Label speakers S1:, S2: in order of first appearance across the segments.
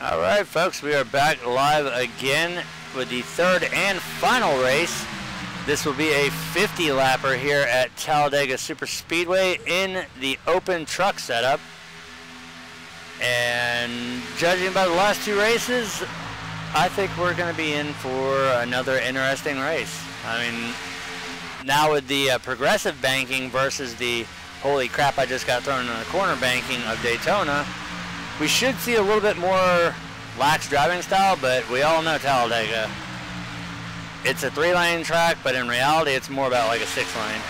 S1: Alright folks, we are back live again with the third and final race. This will be a 50 lapper here at Talladega Super Speedway in the open truck setup. And judging by the last two races, I think we're going to be in for another interesting race. I mean, now with the progressive banking versus the holy crap I just got thrown in the corner banking of Daytona, we should see a little bit more lax driving style, but we all know Talladega. It's a 3-lane track, but in reality it's more about like a 6-lane.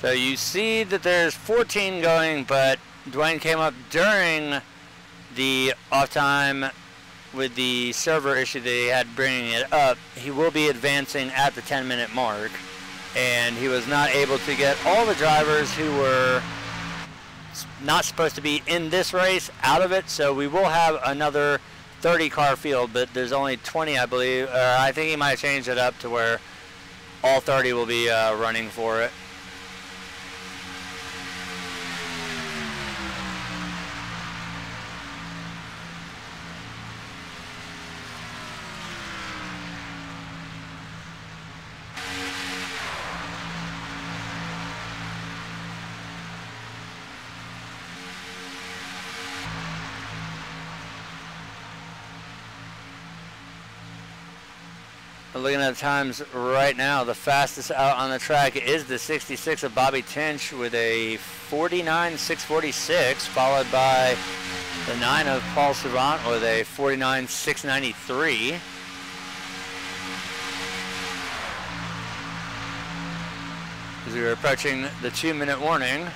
S1: So you see that there's 14 going, but Dwayne came up during the off time with the server issue that he had bringing it up. He will be advancing at the 10-minute mark. And he was not able to get all the drivers who were not supposed to be in this race out of it. So we will have another 30-car field, but there's only 20, I believe. I think he might have changed it up to where all 30 will be running for it. Looking at the times right now, the fastest out on the track is the 66 of Bobby Tinch with a 49.646, followed by the 9 of Paul Savant with a 49.693. As we were approaching the 2-minute warning.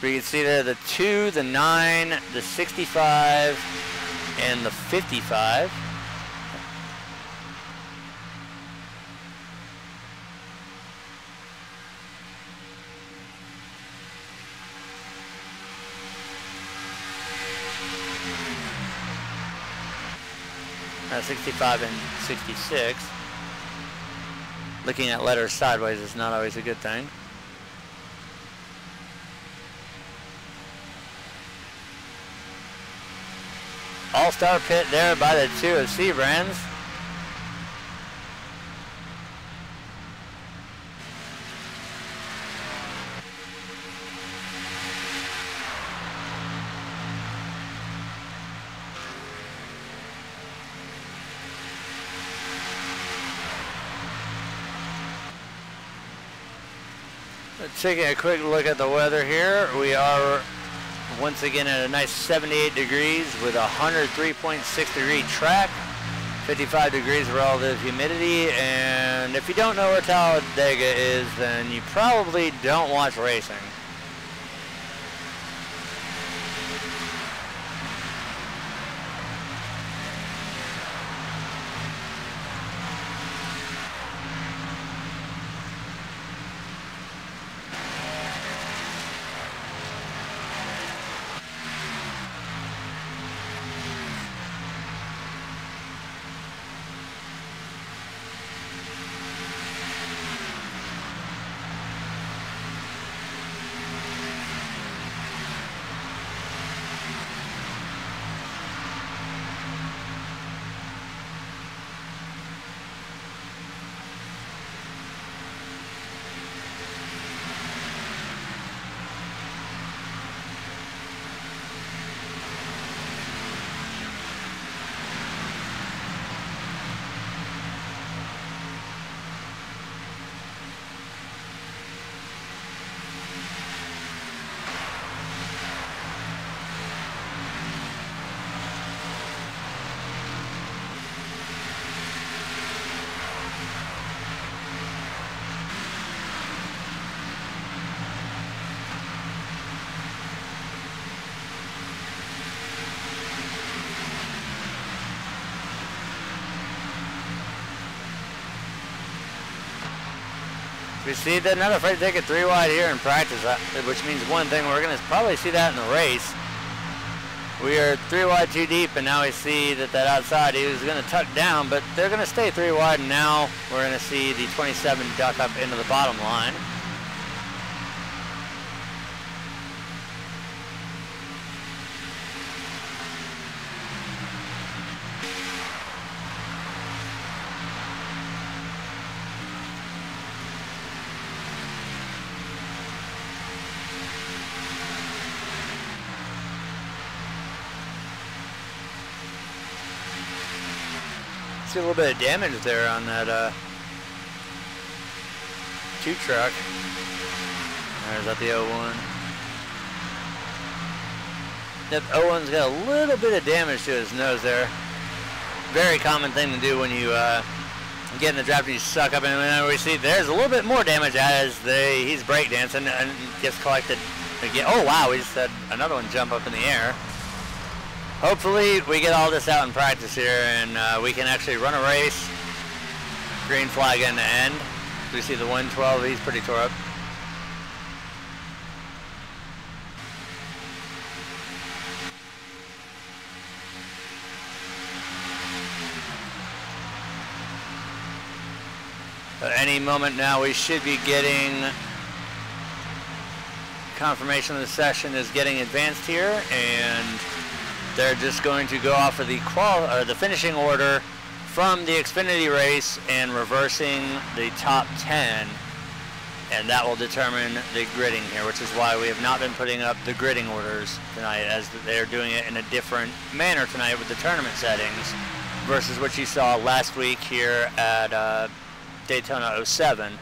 S1: You can see there the 2, the 9, the 65, and the 55. That's 65 and 66. Looking at letters sideways is not always a good thing. All-star pit there by the 2 of Seabrands. Taking a quick look at the weather here, we are once again at a nice 78 degrees with a 103.6 degree track, 55 degrees relative humidity, and if you don't know where Talladega is, then you probably don't watch racing. We see that not afraid to take it 3 wide here in practice, which means one thing, we're going to probably see that in the race. We are 3 wide too deep, and now we see that outside he was going to tuck down, but they're going to stay 3 wide, and now we're going to see the 27 duck up into the bottom line. See a little bit of damage there on that 2 truck. There's that the 01. That 01's got a little bit of damage to his nose there. Very common thing to do when you get in the draft and you suck up, and we see there's a little bit more damage as he's breakdancing and gets collected again. Oh wow, we just had another one jump up in the air. Hopefully we get all this out in practice here, and we can actually run a race. Green flag in the end. We see the 112, he's pretty tore up. At any moment now we should be getting confirmation the session is getting advanced here, and they're just going to go off of the finishing order from the Xfinity race and reversing the top 10, and that will determine the gridding here, which is why we have not been putting up the gridding orders tonight, as they're doing it in a different manner tonight with the tournament settings versus what you saw last week here at Daytona 07.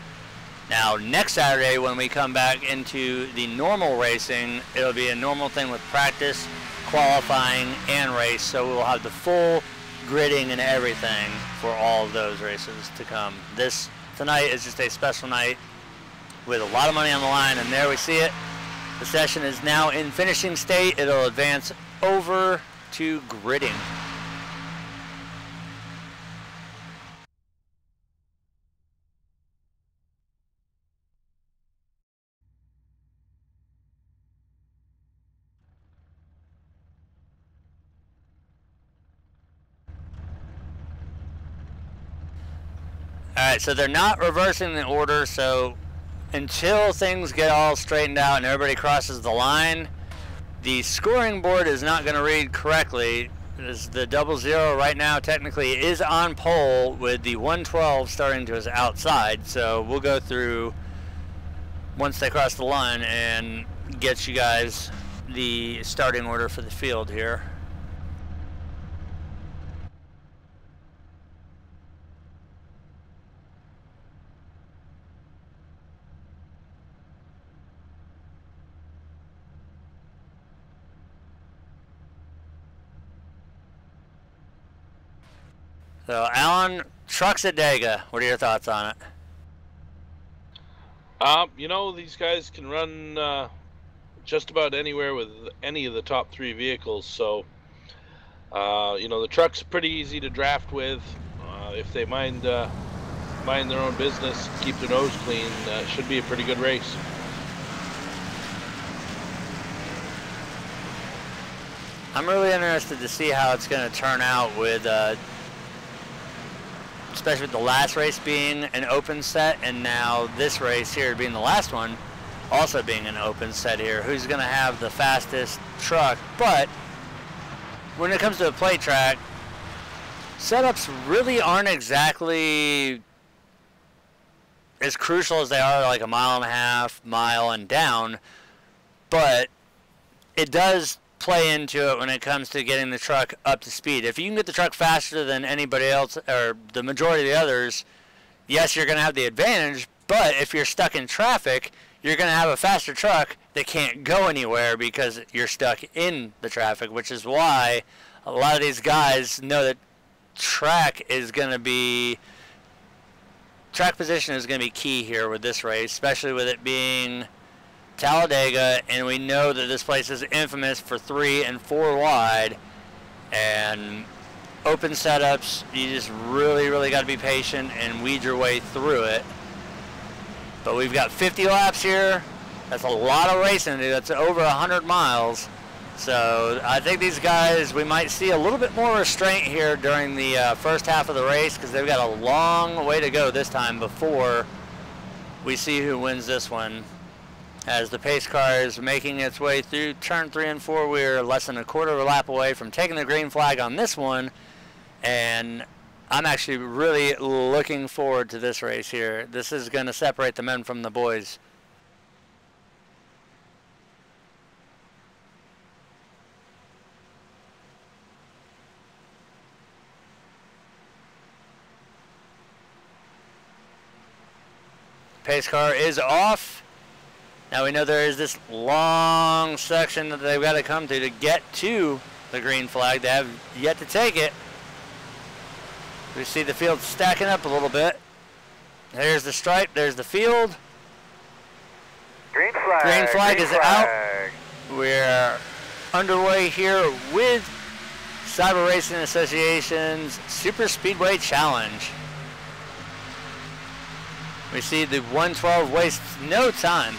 S1: Now next Saturday when we come back into the normal racing, it'll be a normal thing with practice, qualifying, and race, so we'll have the full gridding and everything for all of those races to come. This tonight is just a special night with a lot of money on the line, and there we see it. The session is now in finishing state. It'll advance over to gridding. Alright, so they're not reversing the order, so until things get all straightened out and everybody crosses the line, the scoring board is not going to read correctly. The 00 right now technically is on pole with the 112 starting to his outside, so we'll go through once they cross the line and get you guys the starting order for the field here. So, Alan, trucks at Daytona, what are your thoughts on it?
S2: You know, these guys can run just about anywhere with any of the top 3 vehicles, so, you know, the truck's pretty easy to draft with. If they mind their own business, keep their nose clean, should be a pretty good race.
S1: I'm really interested to see how it's going to turn out with especially with the last race being an open set, and now this race here being the last one also being an open set here. Who's going to have the fastest truck? But when it comes to a plate track, setups really aren't exactly as crucial as they are like a mile and a half, mile and down, but it does play into it when it comes to getting the truck up to speed. If you can get the truck faster than anybody else or the majority of the others, yes, you're going to have the advantage, but if you're stuck in traffic, you're going to have a faster truck that can't go anywhere because you're stuck in the traffic, which is why a lot of these guys know that track position is going to be key here with this race, especially with it being Talladega, and we know that this place is infamous for 3 and 4 wide, and open setups, you just really got to be patient and weed your way through it. But we've got 50 laps here. That's a lot of racing, dude. That's over 100 miles. So I think these guys, we might see a little bit more restraint here during the first half of the race, because they've got a long way to go this time before we see who wins this one. As the pace car is making its way through turn 3 and 4, we're less than a quarter of a lap away from taking the green flag on this one. And I'm actually really looking forward to this race here. This is going to separate the men from the boys. Pace car is off. Now we know there is this long section that they've got to come to get to the green flag. They have yet to take it. We see the field stacking up a little bit. There's the stripe, there's the field.
S3: Green flag.
S1: Green flag
S3: green
S1: is
S3: flag.
S1: out. We're underway here with Cyber Racing Association's Super Speedway Challenge. We see the 112 wastes no time.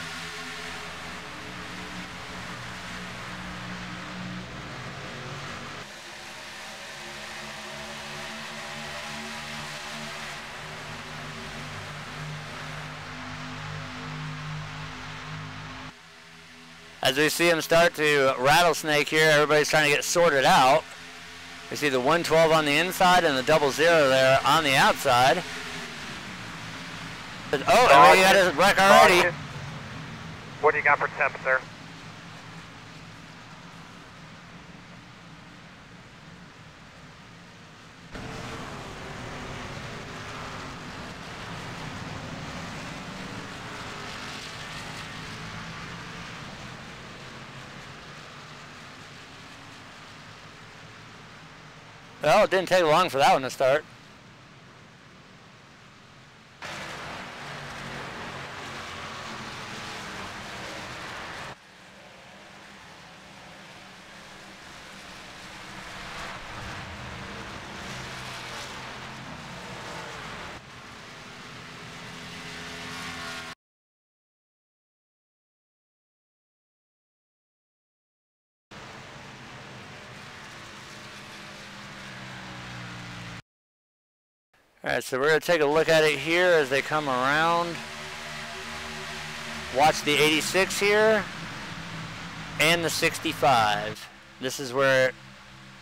S1: As we see them start to rattlesnake here, everybody's trying to get sorted out. We see the 112 on the inside and the 00 there on the outside. Oh, and we got a wreck already.
S3: What do you got for temp, sir?
S1: Well, it didn't take long for that one to start. Alright, so we're going to take a look at it here as they come around. Watch the 86 here and the 65. This is where it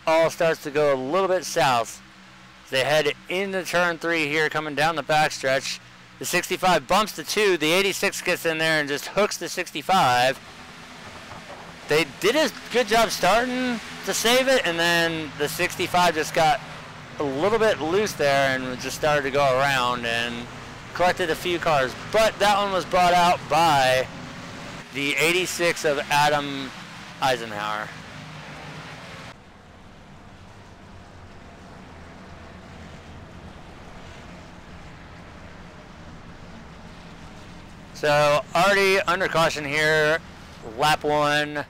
S1: all starts to go a little bit south. They head into turn 3 here, coming down the backstretch. The 65 bumps the 2. The 86 gets in there and just hooks the 65. They did a good job starting to save it, and then the 65 just got a little bit loose there and just started to go around and collected a few cars. But that one was brought out by the 86 of Adam Eisenhower. So already under caution here, lap 1.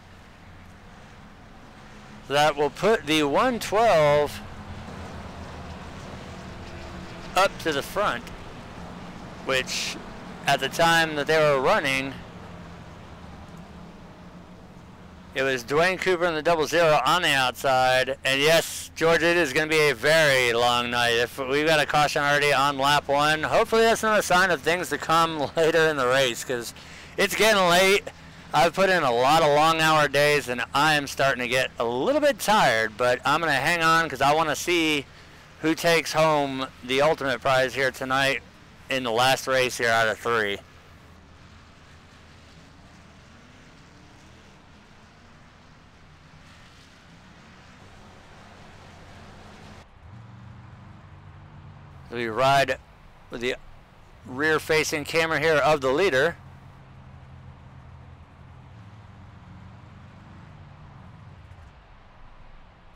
S1: So that will put the 112 up to the front, which at the time that they were running, it was Dwayne Cooper and the 00 on the outside. And yes, George, it is going to be a very long night. If we've got a caution already on lap 1, hopefully that's not a sign of things to come later in the race, because it's getting late. I've put in a lot of long hour days and I am starting to get a little bit tired, but I'm going to hang on because I want to see who takes home the ultimate prize here tonight in the last race here out of 3. So we ride with the rear-facing camera here of the leader.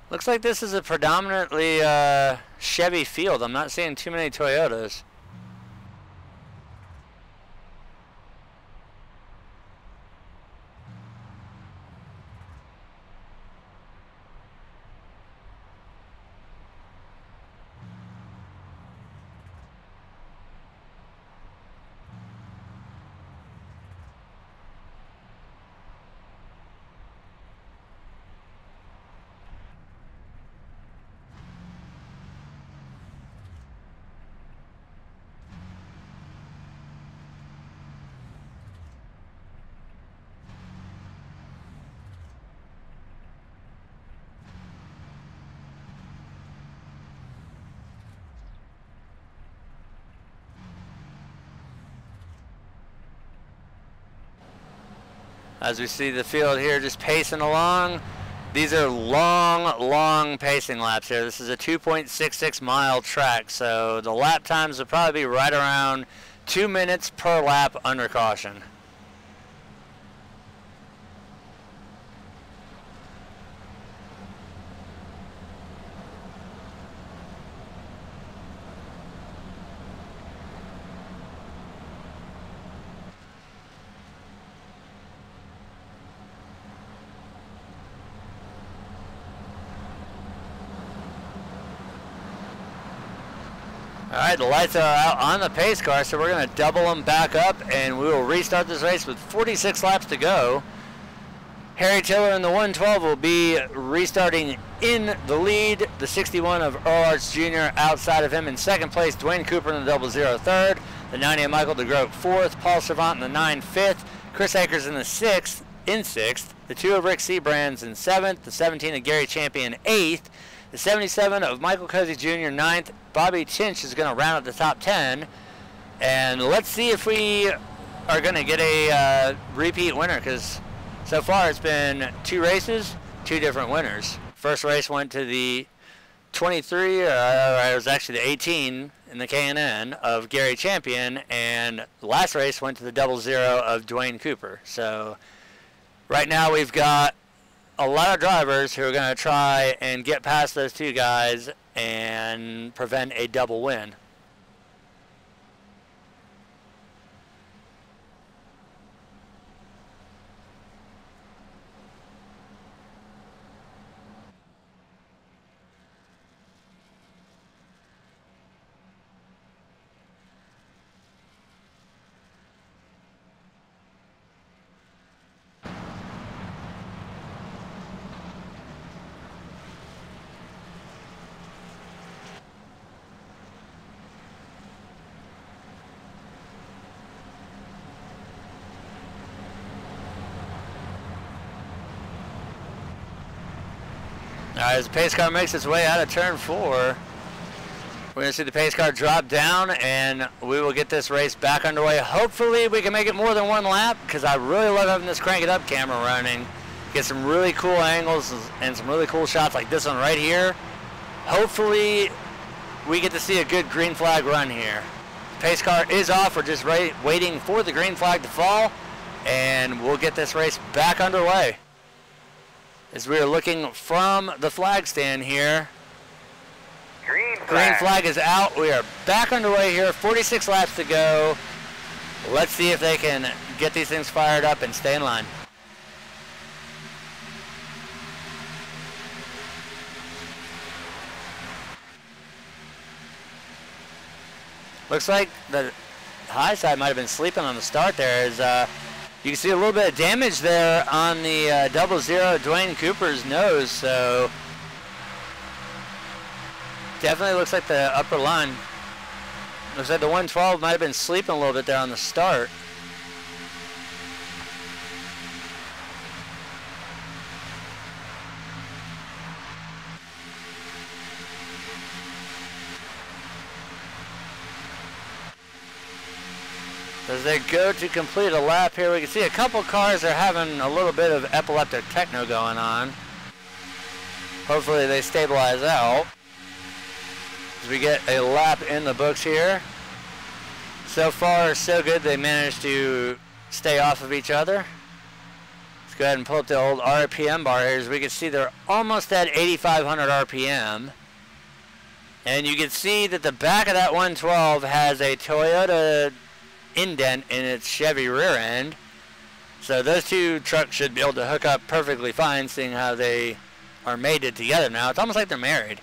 S1: Looks like this is a predominantly Chevy field. I'm not seeing too many Toyotas. As we see the field here just pacing along. These are long pacing laps here. This is a 2.66 mile track, so the lap times will probably be right around 2 minutes per lap under caution. All right, the lights are out on the pace car, so we're going to double them back up, and we will restart this race with 46 laps to go. Harry Tiller in the 112 will be restarting in the lead. The 61 of Earl Arts Jr. outside of him in second place. Dwayne Cooper in the 00 third. The 90 of Michael DeGroat fourth. Paul Servant in the 9 fifth. Chris Akers in the sixth. The 2 of Rick Seabrands in seventh. The 17 of Gary Champion eighth. The 77 of Michael Cozy Jr. ninth. Bobby Chinch is going to round out the top 10. And let's see if we are going to get a repeat winner, because so far it's been 2 races, 2 different winners. First race went to the 23, or it was actually the 18 in the K&N of Gary Champion, and the last race went to the 00 of Dwayne Cooper. So right now we've got a lot of drivers who are going to try and get past those 2 guys and prevent a double win. All right, as the pace car makes its way out of turn 4, we're going to see the pace car drop down, and we will get this race back underway. Hopefully we can make it more than 1 lap, because I really love having this Crank It Up camera running. Get some really cool angles and some really cool shots like this one right here. Hopefully we get to see a good green flag run here. Pace car is off. We're just waiting for the green flag to fall, and we'll get this race back underway. As we are looking from the flag stand here. Green flag is out. We are back underway here. 46 laps to go. Let's see if they can get these things fired up and stay in line. Looks like the high side might have been sleeping on the start there. As you can see a little bit of damage there on the 00 Dwayne Cooper's nose, so definitely looks like the upper line. Looks like the 112 might have been sleeping a little bit there on the start. As they go to complete a lap here, we can see a couple cars are having a little bit of epileptic techno going on. Hopefully they stabilize out. As we get a lap in the books here. So far, so good. They managed to stay off of each other. Let's go ahead and pull up the old RPM bar here. As we can see, they're almost at 8,500 RPM. And you can see that the back of that 112 has a Toyota indent in its Chevy rear end. So those 2 trucks should be able to hook up perfectly fine, seeing how they are mated together now. It's almost like they're married.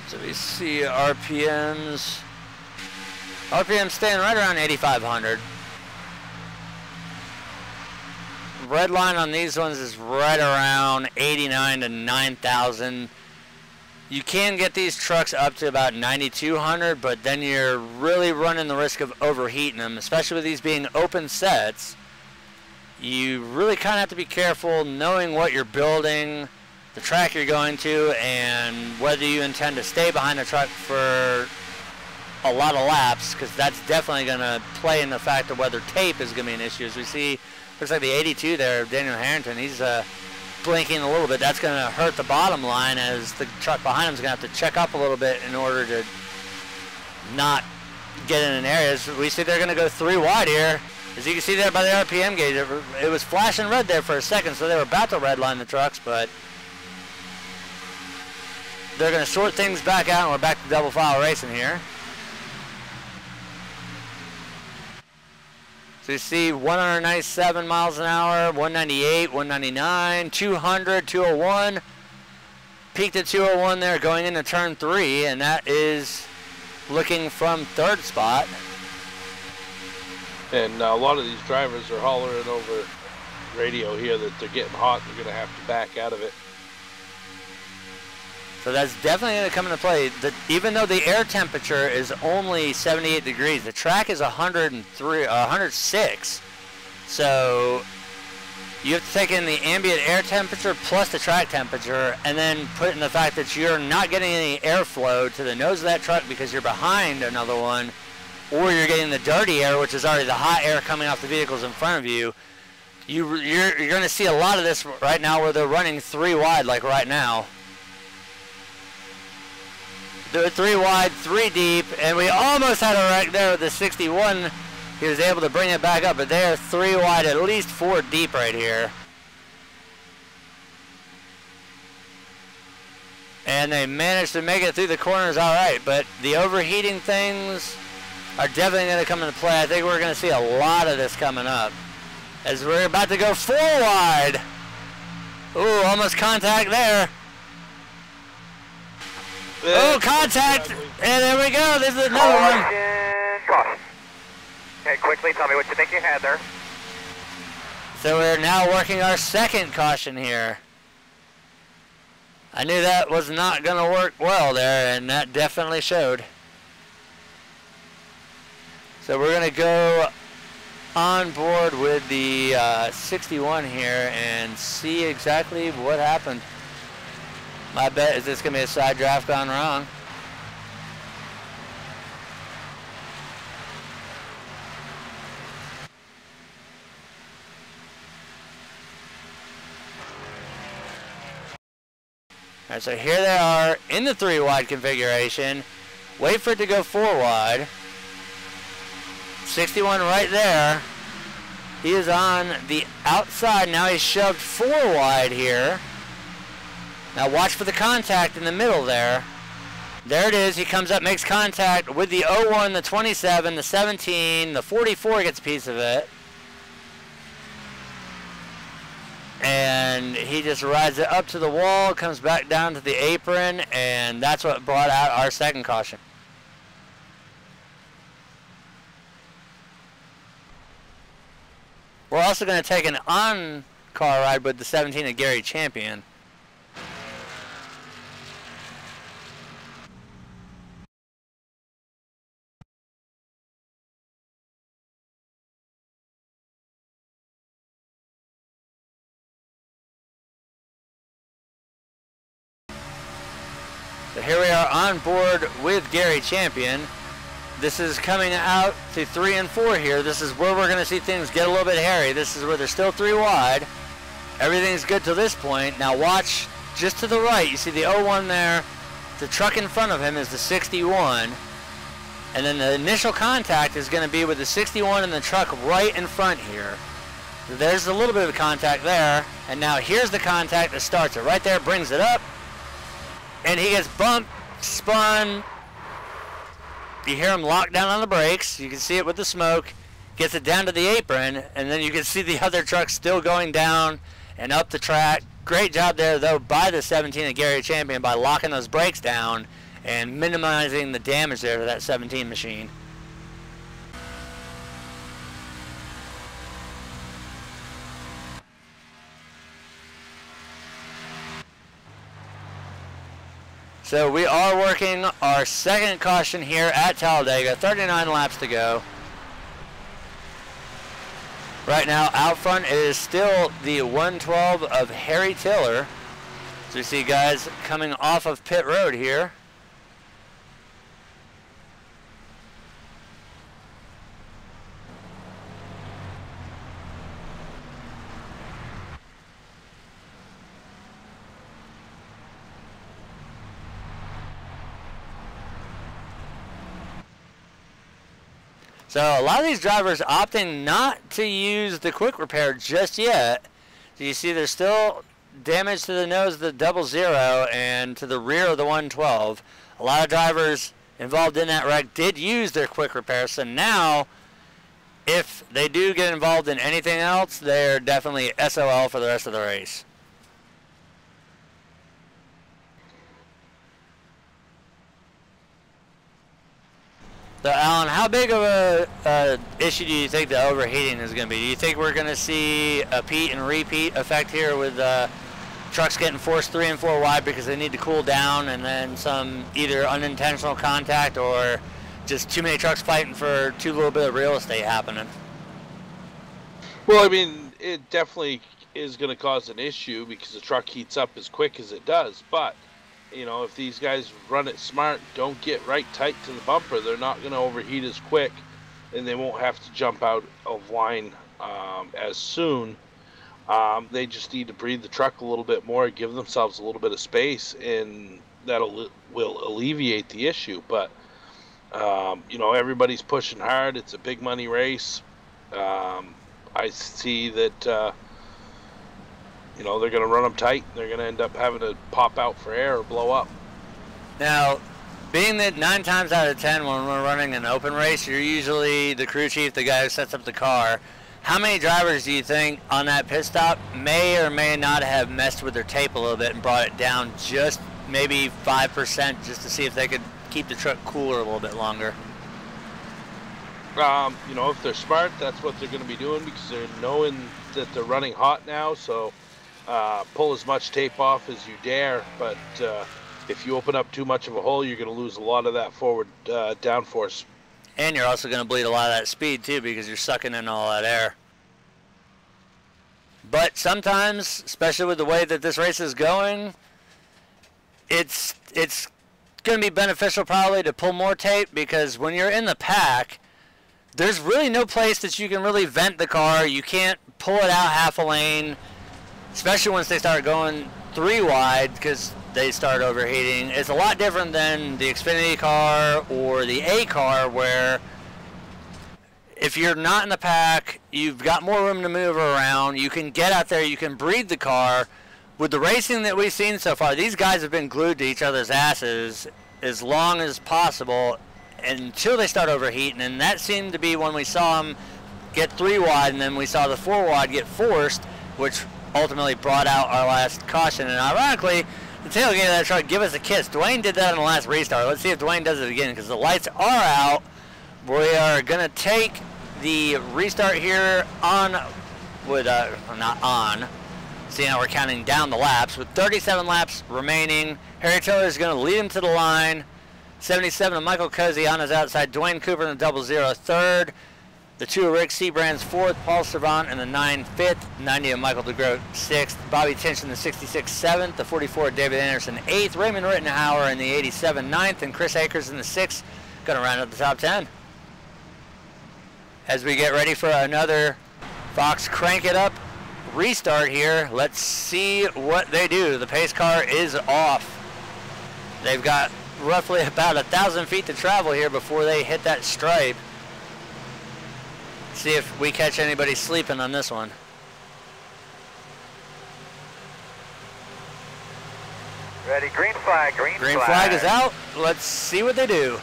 S1: So we see RPMs staying right around 8,500. Red line on these ones is right around 89 to 9,000. You can get these trucks up to about 9,200, but then you're really running the risk of overheating them, especially with these being open sets. You really kind of have to be careful knowing what you're building, the track you're going to, and whether you intend to stay behind the truck for a lot of laps, because that's definitely going to play in the fact of whether tape is going to be an issue. As we see, looks like the 82 there, Daniel Harrington, he's blinking a little bit. That's going to hurt the bottom line, as the truck behind him is going to have to check up a little bit in order to not get in an area. We see they're going to go 3 wide here. As you can see there by the RPM gauge, it was flashing red there for a second, so they were about to redline the trucks, but they're going to sort things back out, and we're back to double file racing here. So you see 197 miles an hour, 198, 199, 200, 201. Peaked at 201 there going into turn 3, and that is looking from 3rd spot.
S2: And a lot of these drivers are hollering over radio here that they're getting hot and they're going to have to back out of it.
S1: So that's definitely going to come into play. Even though the air temperature is only 78 degrees, the track is 106. So you have to take in the ambient air temperature plus the track temperature, and then put in the fact that you're not getting any airflow to the nose of that truck because you're behind another one, or you're getting the dirty air, which is already the hot air coming off the vehicles in front of you. You're going to see a lot of this right now where they're running 3 wide like right now. They're 3 wide, 3 deep, and we almost had a wreck there with the 61. He was able to bring it back up, but they are 3 wide, at least 4 deep right here. And they managed to make it through the corners all right, but the overheating things are definitely going to come into play. I think we're going to see a lot of this coming up, as we're about to go 4 wide. Ooh, almost contact there. Oh, contact! And there we go. This is another one.
S3: Caution. Okay, quickly tell me what you think you had there.
S1: So we're now working our 2nd caution here. I knew that was not going to work well there, and that definitely showed. So we're going to go on board with the 61 here and see exactly what happened. My bet is this going to be a side draft gone wrong. All right, so here they are in the 3 wide configuration. Wait for it to go 4 wide. 61 right there. He is on the outside. Now he's shoved 4 wide here. Now watch for the contact in the middle there. There it is. He comes up, makes contact with the 01, the 27, the 17, the 44 gets a piece of it. And he just rides it up to the wall, comes back down to the apron, and that's what brought out our 2nd caution. We're also going to take an on-car ride with the 17 of Gary Champion. So here we are on board with Gary Champion. This is coming out to 3 and 4 here. This is where we're going to see things get a little bit hairy. This is where they're still 3 wide. Everything's good to this point. Now watch just to the right. You see the 01 there. The truck in front of him is the 61. And then the initial contact is going to be with the 61 and the truck right in front here. There's a little bit of contact there. And now here's the contact that starts it. Right there, brings it up. And he gets bumped, spun. You hear him lock down on the brakes. You can see it with the smoke. Gets it down to the apron, and then you can see the other truck still going down and up the track. Great job there, though, by the 17 of Gary Champion by locking those brakes down and minimizing the damage there to that 17 machine. So we are working our second caution here at Talladega. 39 laps to go. Right now, out front is still the 112 of Harry Tiller. So you see guys coming off of pit road here. So a lot of these drivers opting not to use the quick repair just yet. So you see there's still damage to the nose of the 00 and to the rear of the 112. A lot of drivers involved in that wreck did use their quick repair. So now, if they do get involved in anything else, they're definitely SOL for the rest of the race. So Alan, how big of a issue do you think the overheating is going to be? Do you think we're going to see a Pete and repeat effect here with trucks getting forced 3 and 4 wide because they need to cool down, and then some either unintentional contact or just too many trucks fighting for too little bit of real estate happening?
S2: Well, I mean, it definitely is going to cause an issue because the truck heats up as quick as it does, but you know, if these guys run it smart, don't get right tight to the bumper, they're not going to overheat as quick, and they won't have to jump out of line as soon. They just need to breathe the truck a little bit more, give themselves a little bit of space, and will alleviate the issue. But you know, everybody's pushing hard. It's a big money race. I see that you know, they're going to run them tight. They're going to end up having to pop out for air or blow up.
S1: Now, being that 9 times out of 10 when we're running an open race, you're usually the crew chief, the guy who sets up the car. How many drivers do you think on that pit stop may or may not have messed with their tape a little bit and brought it down just maybe 5% just to see if they could keep the truck cooler a little bit longer?
S2: You know, if they're smart, that's what they're going to be doing because they're knowing that they're running hot now. So pull as much tape off as you dare, but if you open up too much of a hole, you're going to lose a lot of that forward downforce.
S1: And you're also going to bleed a lot of that speed too because you're sucking in all that air. But sometimes, especially with the way that this race is going, it's going to be beneficial probably to pull more tape because when you're in the pack, there's really no place that you can really vent the car. You can't pull it out half a lane, especially once they start going 3 wide because they start overheating. It's a lot different than the Xfinity car or the A car where if you're not in the pack, you've got more room to move around. You can get out there, you can breathe the car. With the racing that we've seen so far, these guys have been glued to each other's asses as long as possible until they start overheating, and that seemed to be when we saw them get 3 wide and then we saw the 4 wide get forced, which ultimately brought out our last caution. And ironically, the tailgate of that truck give us a kiss. Dwayne did that in the last restart. Let's see if Dwayne does it again because the lights are out. We are going to take the restart here on with not on. See, now we're counting down the laps with 37 laps remaining. Harry Tiller is going to lead him to the line. 77 of Michael Cozy on his outside. Dwayne Cooper in the 00 third. The 2 of Rick Seabrand's 4th. Paul Servant in the 9 5th. 90 of Michael DeGroat 6th. Bobby Tinch in the 66 7th. The 44 of David Anderson 8th. Raymond Rittenhauer in the 87 9th. And Chris Akers in the 6th. Going to round up the top 10. As we get ready for another Fox Crank It Up restart here, let's see what they do. The pace car is off. They've got roughly about 1,000 feet to travel here before they hit that stripe. See if we catch anybody sleeping on this one.
S3: Ready, green flag, green flag.
S1: Green flag is out. Let's see what they do.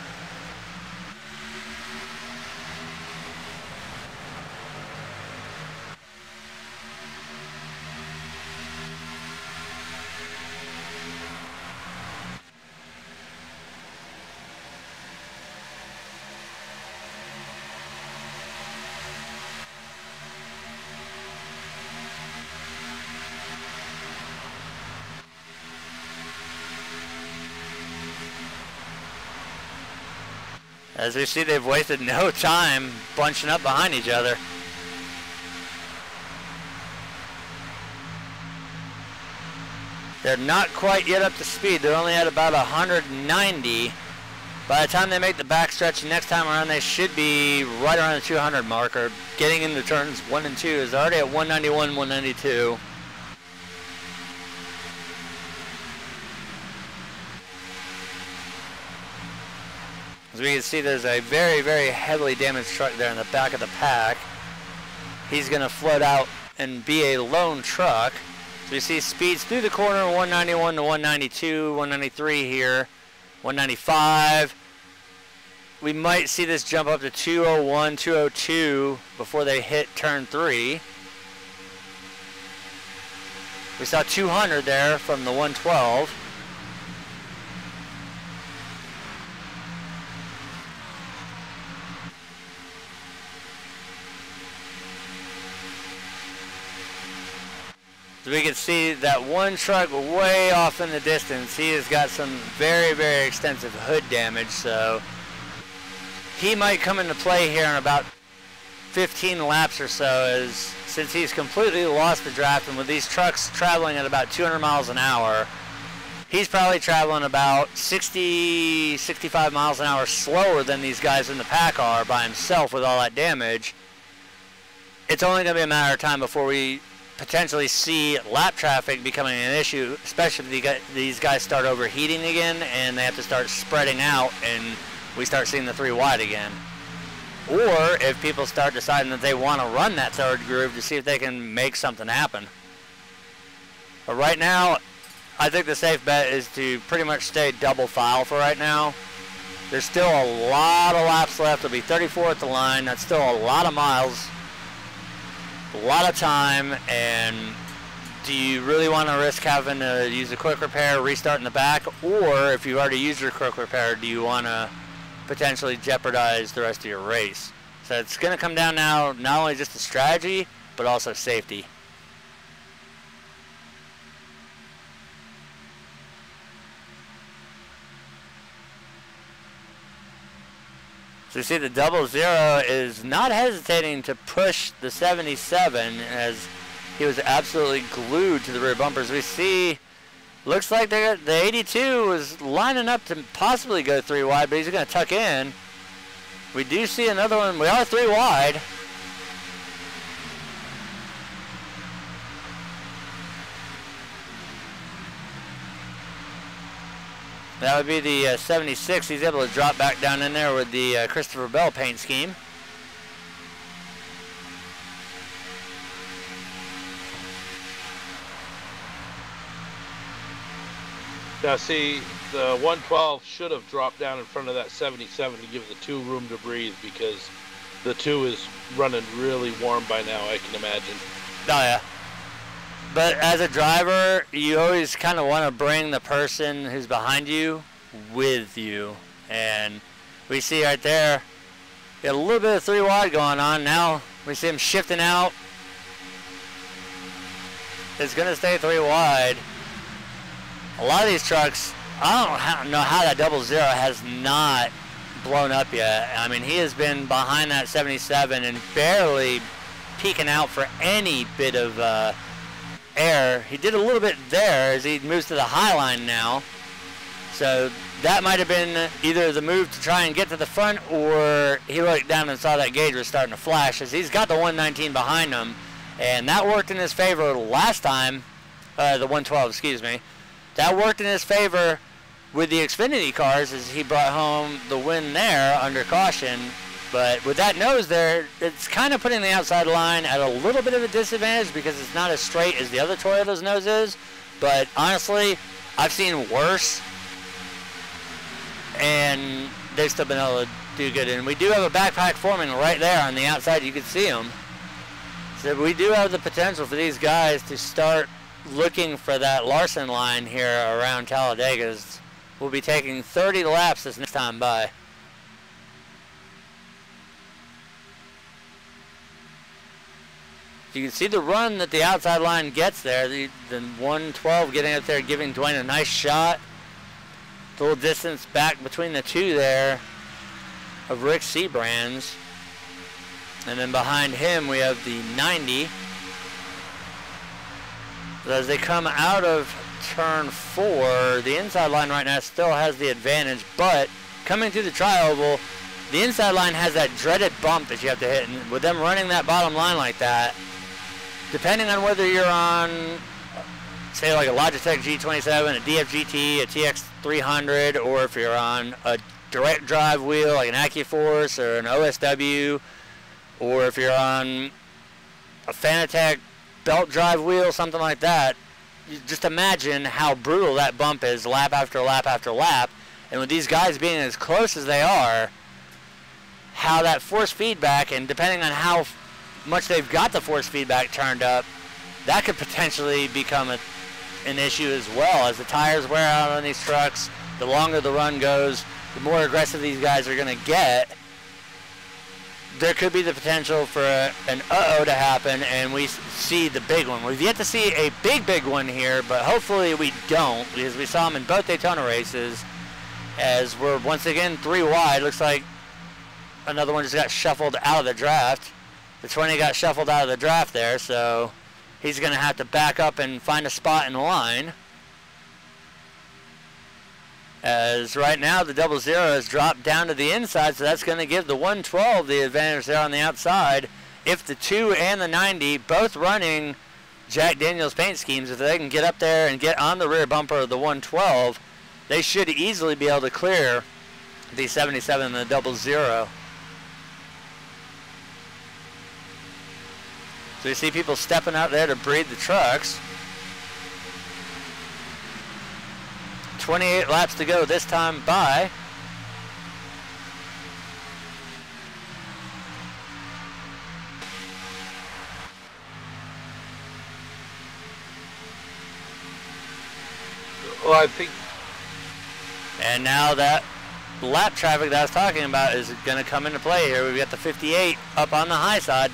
S1: As we see, they've wasted no time bunching up behind each other. They're not quite yet up to speed. They're only at about 190. By the time they make the backstretch next time around, they should be right around the 200 marker. Getting into turns 1 and 2 is already at 191, 192. As we can see, there's a very, very heavily damaged truck there in the back of the pack. He's going to float out and be a lone truck. So you see speeds through the corner, 191 to 192, 193 here, 195. We might see this jump up to 201, 202 before they hit turn 3. We saw 200 there from the 112. So we can see that one truck way off in the distance. He has got some very, very extensive hood damage, so he might come into play here in about 15 laps or so, since he's completely lost the draft, and with these trucks traveling at about 200 miles an hour, he's probably traveling about 60, 65 miles an hour slower than these guys in the pack are by himself with all that damage. It's only going to be a matter of time before we potentially see lap traffic becoming an issue, especially if these guys start overheating again and they have to start spreading out and we start seeing the 3 wide again. Or if people start deciding that they want to run that third groove to see if they can make something happen. But right now, I think the safe bet is to pretty much stay double file for right now. There's still a lot of laps left. It'll be 34 at the line. That's still a lot of miles. A lot of time, and do you really want to risk having to use a quick repair, restart in the back, or if you already used your quick repair, do you want to potentially jeopardize the rest of your race? So it's going to come down now, not only just the strategy, but also safety. So you see the 00 is not hesitating to push the 77 as he was absolutely glued to the rear bumpers. We see, looks like the 82 is lining up to possibly go 3 wide, but he's going to tuck in. We do see another one. We are 3 wide. That would be the 76. He's able to drop back down in there with the Christopher Bell paint scheme.
S2: Now see, the 112 should have dropped down in front of that 77 to give the 2 room to breathe, because the 2 is running really warm by now, I can imagine.
S1: Oh yeah. But as a driver, you always kind of want to bring the person who's behind you with you. And we see right there, got a little bit of 3 wide going on. Now we see him shifting out. It's going to stay 3 wide. A lot of these trucks, I don't know how that 00 has not blown up yet. I mean, he has been behind that 77 and barely peeking out for any bit of air. He did a little bit there as he moves to the high line now. So that might have been either the move to try and get to the front, or he looked down and saw that gauge was starting to flash, as he's got the 119 behind him. And that worked in his favor last time, the 112, excuse me. That worked in his favor with the Xfinity cars as he brought home the win there under caution. But with that nose there, it's kind of putting the outside line at a little bit of a disadvantage because it's not as straight as the other Toyota's nose is. But honestly, I've seen worse, and they've still been able to do good. And we do have a backpack forming right there on the outside. You can see them. So we do have the potential for these guys to start looking for that Larson line here around Talladega. We'll be taking 30 laps this next time by. You can see the run that the outside line gets there. The 112 getting up there, giving Dwayne a nice shot. A little distance back between the 2 there. of Rick Seabrand's. And then behind him we have the 90. As they come out of turn 4, the inside line right now still has the advantage, but coming through the tri-oval, the inside line has that dreaded bump that you have to hit, and with them running that bottom line like that, depending on whether you're on, say, like a Logitech G27, a DFGT, a TX300, or if you're on a direct drive wheel like an AccuForce or an OSW, or if you're on a Fanatec belt drive wheel, something like that, you just imagine how brutal that bump is lap after lap after lap. And with these guys being as close as they are, how that force feedback, and depending on how much they've got the force feedback turned up, that could potentially become an issue as well. As the tires wear out on these trucks, the longer the run goes, the more aggressive these guys are going to get. There could be the potential for an uh-oh to happen, and we see the big one. We've yet to see a big one here, but hopefully we don't, because we saw them in both Daytona races. As we're once again 3 wide, looks like another one just got shuffled out of the draft. The 20 got shuffled out of the draft there, so he's going to have to back up and find a spot in the line. As right now the 00 has dropped down to the inside, so that's going to give the 112 the advantage there on the outside. If the 2 and the 90 both running Jack Daniels paint schemes, if they can get up there and get on the rear bumper of the 112, they should easily be able to clear the 77 and the 00. So you see people stepping out there to breed the trucks. 28 laps to go this time by.
S2: Well, I think.
S1: And now that lap traffic that I was talking about is going to come into play here. We've got the 58 up on the high side.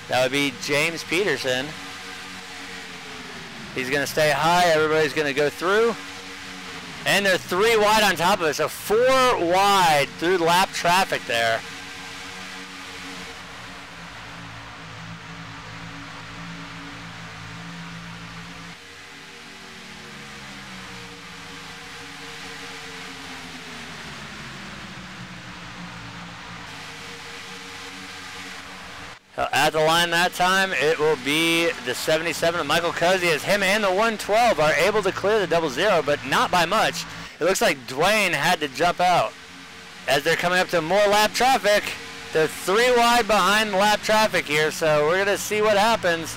S1: That would be James Peterson. He's going to stay high. Everybody's going to go through. And they're 3 wide on top of it, so 4 wide through lap traffic there. At the line that time, it will be the 77 of Michael Cozy, as him and the 112 are able to clear the 00, but not by much. It looks like Dwayne had to jump out. As they're coming up to more lap traffic, they're 3 wide behind lap traffic here, so we're going to see what happens.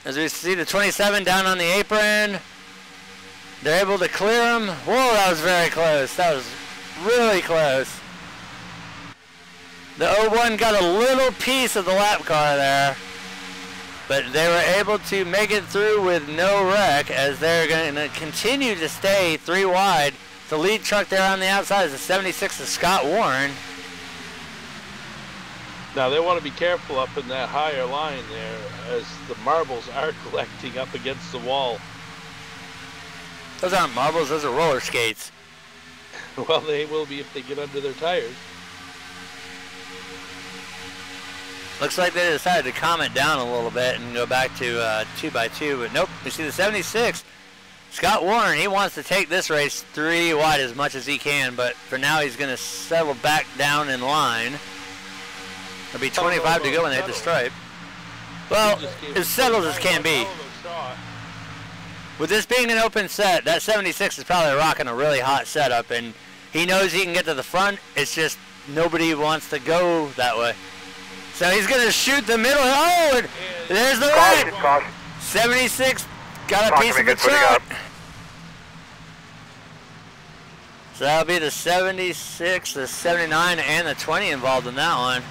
S1: As we see the 27 down on the apron, they're able to clear him. Whoa, that was very close. That was really close. The 01 got a little piece of the lap car there, but they were able to make it through with no wreck, as they're going to continue to stay 3 wide. The lead truck there on the outside is the 76 of Scott Warren.
S2: Now they want to be careful up in that higher line there, as the marbles are collecting up against the wall.
S1: Those aren't marbles, those are roller skates.
S2: Well, they will be if they get under their tires.
S1: Looks like they decided to calm it down a little bit and go back to 2x2, but nope. You see the 76, Scott Warren, he wants to take this race 3 wide as much as he can, but for now he's going to settle back down in line. It'll be 25 to go when they hit the stripe. Well, as settled as can be. With this being an open set, that 76 is probably rocking a really hot setup, and he knows he can get to the front. It's just nobody wants to go that way. So he's going to shoot the middle. Oh, and there's the red. 76 got a piece of the truck. So that'll be the 76, the 79, and the 20 involved in that one.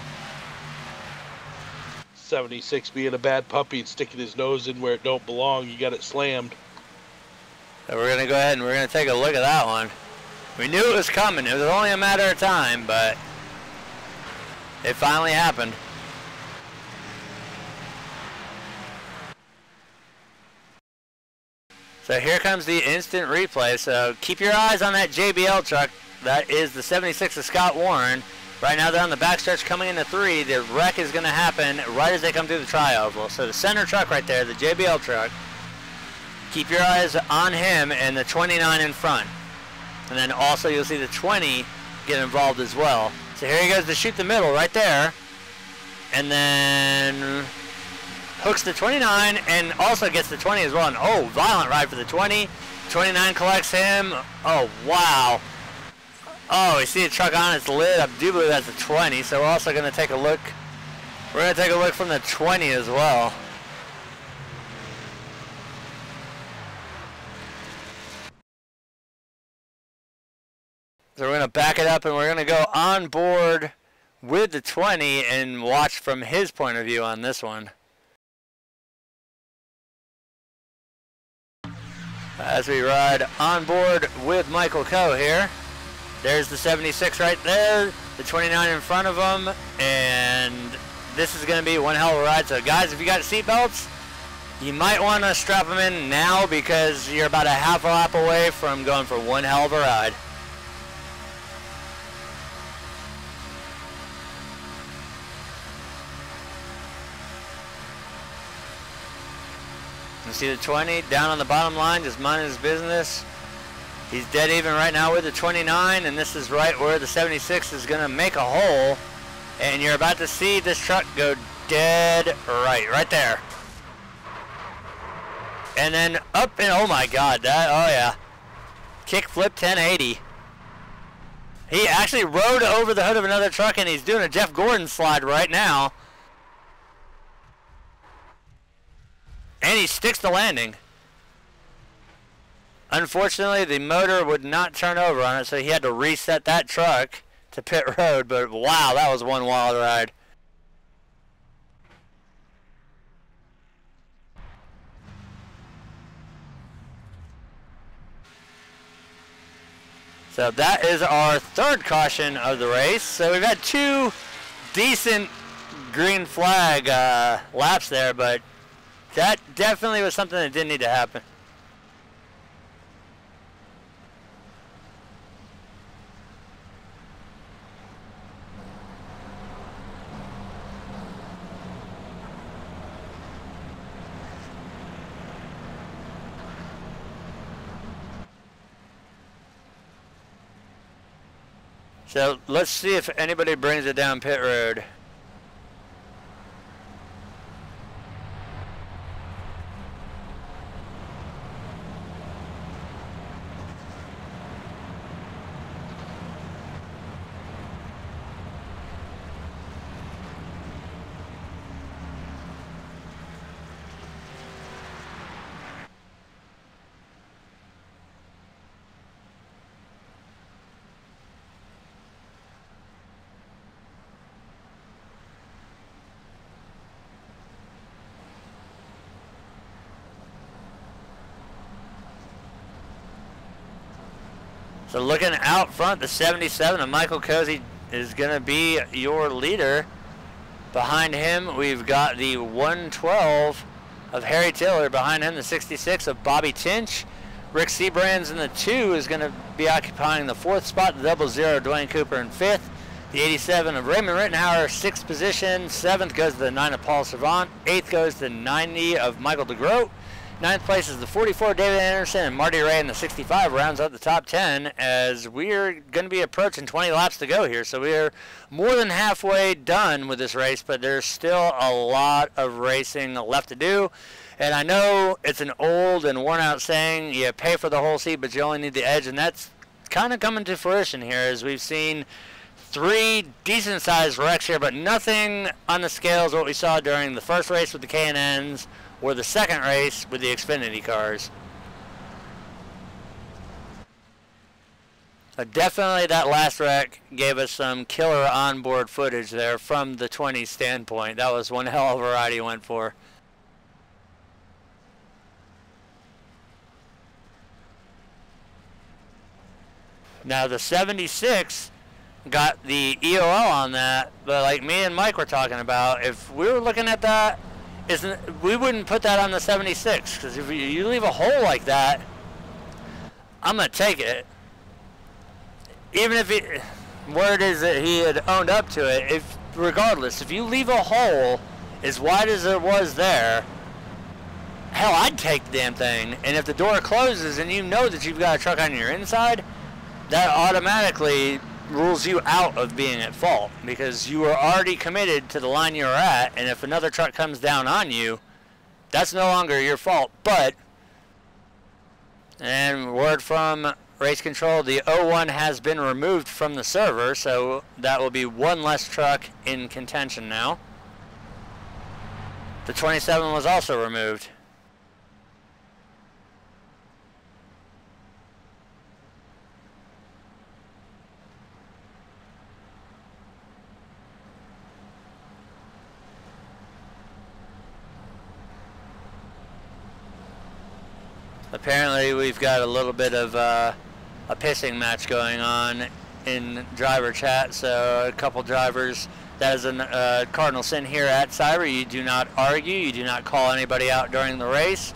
S2: 76 being a bad puppy and sticking his nose in where it don't belong. You got it slammed.
S1: So we're going to go ahead and we're going to take a look at that one. We knew it was coming. It was only a matter of time, but it finally happened. So here comes the instant replay. So keep your eyes on that JBL truck. That is the 76 of Scott Warren. Right now they're on the backstretch coming into 3. The wreck is going to happen right as they come through the tri-oval. So the center truck right there, the JBL truck, keep your eyes on him and the 29 in front. And then also you'll see the 20 get involved as well. So here he goes to shoot the middle right there. And then hooks the 29 and also gets the 20 as well. And oh, violent ride for the 20. 29 collects him. Oh, wow. Oh, we see the truck on its lid. I do believe that's a 20, so we're also going to take a look. We're going to take a look from the 20 as well. So we're going to back it up and we're going to go on board with the 20 and watch from his point of view on this one. As we ride on board with Michael Coe here. There's the 76 right there, the 29 in front of him, and this is going to be one hell of a ride. So guys, if you got seatbelts, you might want to strap them in now because you're about a half a lap away from going for one hell of a ride. You see the 20 down on the bottom line, just minding his business. He's dead even right now with the 29, and this is right where the 76 is going to make a hole. And you're about to see this truck go dead right there. And then up and, oh my God, that, oh yeah. Kickflip 1080. He actually rode over the hood of another truck, and he's doing a Jeff Gordon slide right now. And he sticks the landing. Unfortunately, the motor would not turn over on it, so he had to reset that truck to pit road, but wow, that was one wild ride. So that is our third caution of the race. So we've had 2 decent green flag laps there, but that definitely was something that didn't need to happen. So let's see if anybody brings it down pit road. So looking out front, the 77 of Michael Cozy is going to be your leader. Behind him, we've got the 112 of Harry Tiller. Behind him, the 66 of Bobby Tinch. Rick Seabrands in the 2 is going to be occupying the 4th spot. The 00, Dwayne Cooper in 5th. The 87 of Raymond Rittenhauer, 6th position. 7th goes to the 9 of Paul Servant. 8th goes to the 90 of Michael DeGroat. 9th place is the 44 David Anderson, and Marty Ray in the 65 rounds out the top 10 as we're going to be approaching 20 laps to go here. So we're more than halfway done with this race, but there's still a lot of racing left to do. And I know it's an old and worn out saying, you pay for the whole seat, but you only need the edge, and that's kind of coming to fruition here as we've seen 3 decent sized wrecks here, but nothing on the scales what we saw during the first race with the K&Ns or the second race with the Xfinity cars. Definitely that last wreck gave us some killer onboard footage there from the 20 standpoint. That was one hell of a ride he went for. Now the 76 got the EOL on that, but like me and Mike were talking about, if we were looking at that, we wouldn't put that on the 76, because if you leave a hole like that, I'm going to take it. even if word is that he had owned up to it, regardless, if you leave a hole as wide as there was there, hell, I'd take the damn thing. And if the door closes and you know that you've got a truck on your inside, that automatically rules you out of being at fault, because you were already committed to the line you were at, and if another truck comes down on you, that's no longer your fault. But, and word from race control, the 01 has been removed from the server, so that will be one less truck in contention now. The 27 was also removed. Apparently we've got a little bit of a pissing match going on in driver chat, so a couple drivers, that is a cardinal sin here at Cyber. You do not argue, you do not call anybody out during the race,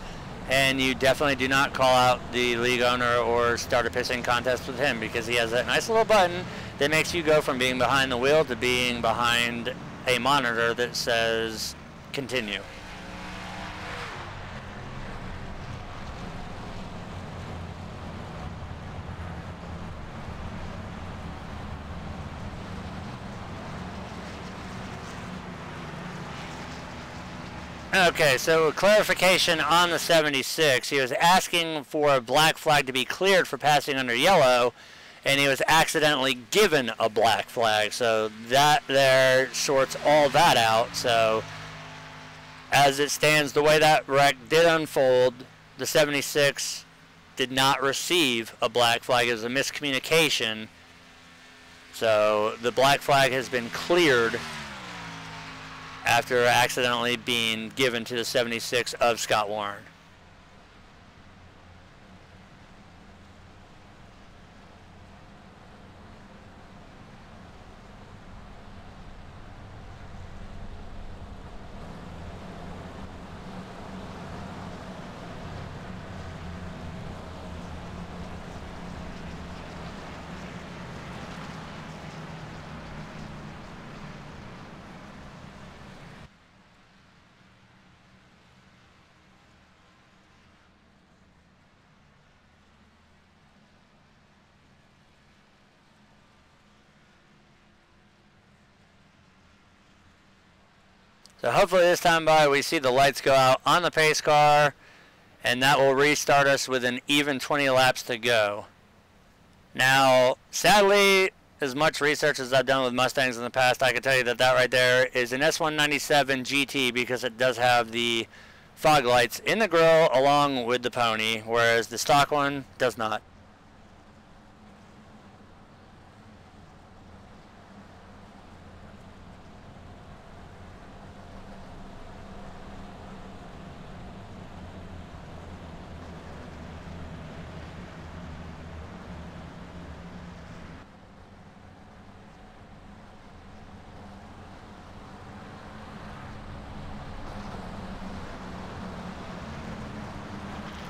S1: and you definitely do not call out the league owner or start a pissing contest with him, because he has that nice little button that makes you go from being behind the wheel to being behind a monitor that says continue. Okay, so clarification on the 76. He was asking for a black flag to be cleared for passing under yellow, and he was accidentally given a black flag. So that there sorts all that out. So as it stands, the way that wreck did unfold, the 76 did not receive a black flag. It was a miscommunication. So the black flag has been cleared after accidentally being given to the 76 of Scott Warren. So hopefully this time by we see the lights go out on the pace car, and that will restart us with an even 20 laps to go. Now, sadly, as much research as I've done with Mustangs in the past, I can tell you that that right there is an S197 GT, because it does have the fog lights in the grille along with the pony, whereas the stock one does not.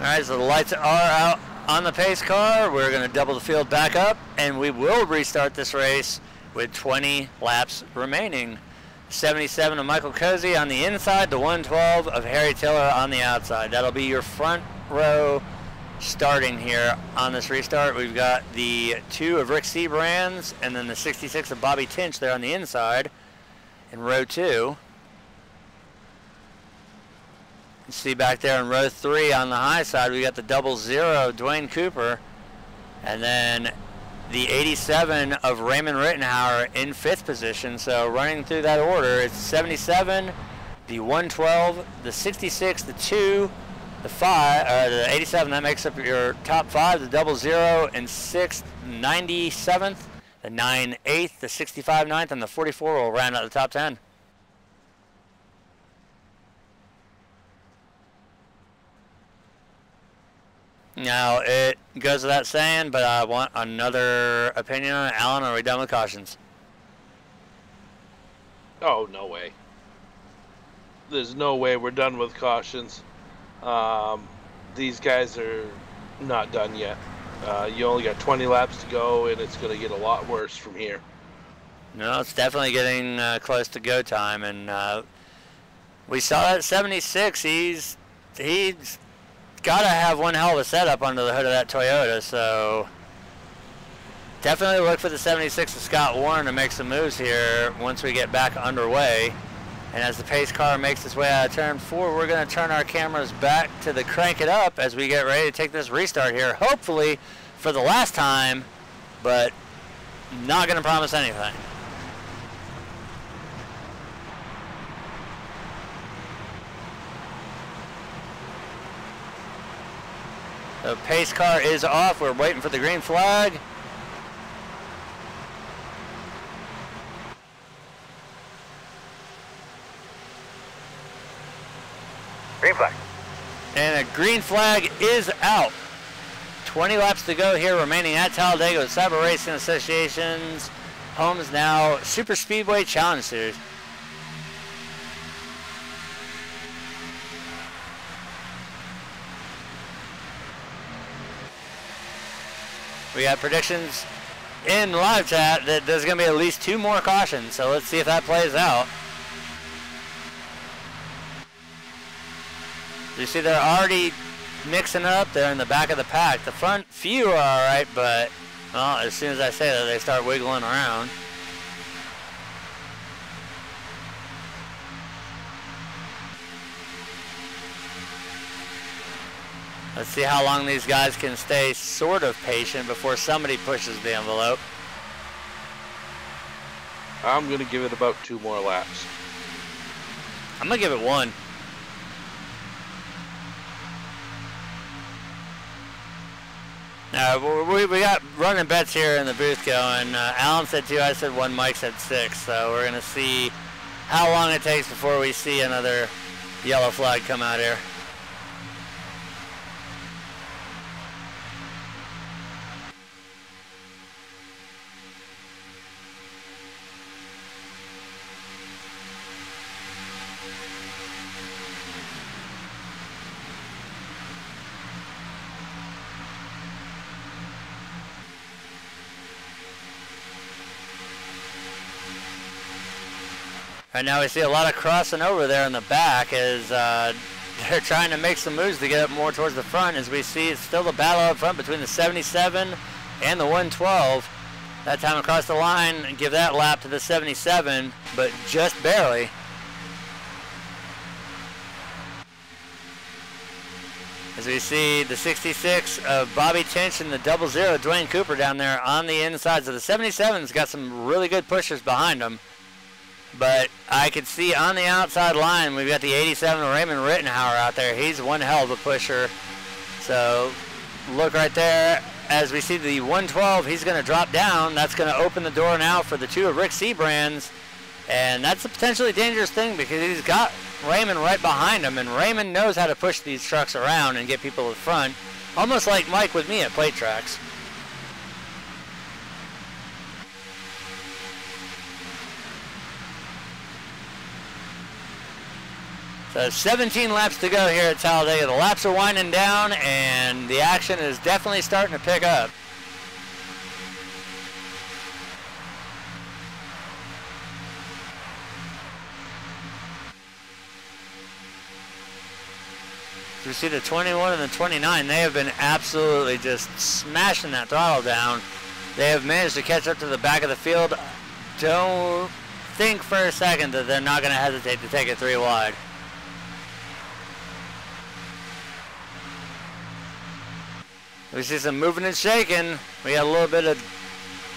S1: Alright, so the lights are out on the pace car. We're going to double the field back up, and we will restart this race with 20 laps remaining. 77 of Michael Cozy on the inside, the 112 of Harry Tiller on the outside. That'll be your front row starting here on this restart. We've got the 2 of Rick Seabrands, and then the 66 of Bobby Tinch there on the inside in row 2. You see back there in row 3 on the high side, we got the 00 Dwayne Cooper, and then the 87 of Raymond Rittenhauer in 5th position. So running through that order, it's 77, the 112, the 66, the 2, the 5, the 87. That makes up your top 5. The 00 in 6th, 97th, the 9 8th, the 65 9th, and the 44 will round out the top 10. Now, it goes without saying, but I want another opinion on it. Alan, are we done with cautions?
S2: Oh, no way. There's no way we're done with cautions. These guys are not done yet. You only got 20 laps to go, and it's going to get a lot worse from here.
S1: No, it's definitely getting close to go time, and we saw that 76. He's got to have one hell of a setup under the hood of that Toyota, so definitely look for the 76 of Scott Warren to make some moves here once we get back underway. And as the pace car makes its way out of turn 4, we're going to turn our cameras back to the crank it up as we get ready to take this restart here, hopefully for the last time, but not going to promise anything. The pace car is off. We're waiting for the green flag.
S3: Green flag.
S1: And a green flag is out. 20 laps to go here remaining at Talladega with Cyber Racing Association's Homes Now Super Speedway Challenge Series. We got predictions in live chat that there's going to be at least 2 more cautions, so let's see if that plays out. You see they're already mixing up there in the back of the pack. The front few are all right, but well, as soon as I say that, they start wiggling around. Let's see how long these guys can stay sort of patient before somebody pushes the envelope.
S2: I'm going to give it about 2 more laps.
S1: I'm going to give it 1. We got running bets here in the booth going. Alan said 2, I said 1, Mike said 6. So we're going to see how long it takes before we see another yellow flag come out here. Right now we see a lot of crossing over there in the back as they're trying to make some moves to get up more towards the front. As we see, it's still the battle up front between the 77 and the 112. That time across the line, and give that lap to the 77, but just barely. As we see the 66 of Bobby Tinch and the 00 Dwayne Cooper down there on the insides of the 77's got some really good pushers behind them. But I could see on the outside line, we've got the 87 Raymond Rittenhauer out there. He's one hell of a pusher. So look right there. As we see the 112, he's going to drop down. That's going to open the door now for the 2 of Rick Seabrand's. And that's a potentially dangerous thing because he's got Raymond right behind him. And Raymond knows how to push these trucks around and get people to the front. Almost like Mike with me at plate tracks. So 17 laps to go here at Talladega. The laps are winding down and the action is definitely starting to pick up. You see the 21 and the 29, they have been absolutely just smashing that throttle down. They have managed to catch up to the back of the field. Don't think for a second that they're not going to hesitate to take it 3 wide. We see some moving and shaking. We got a little bit of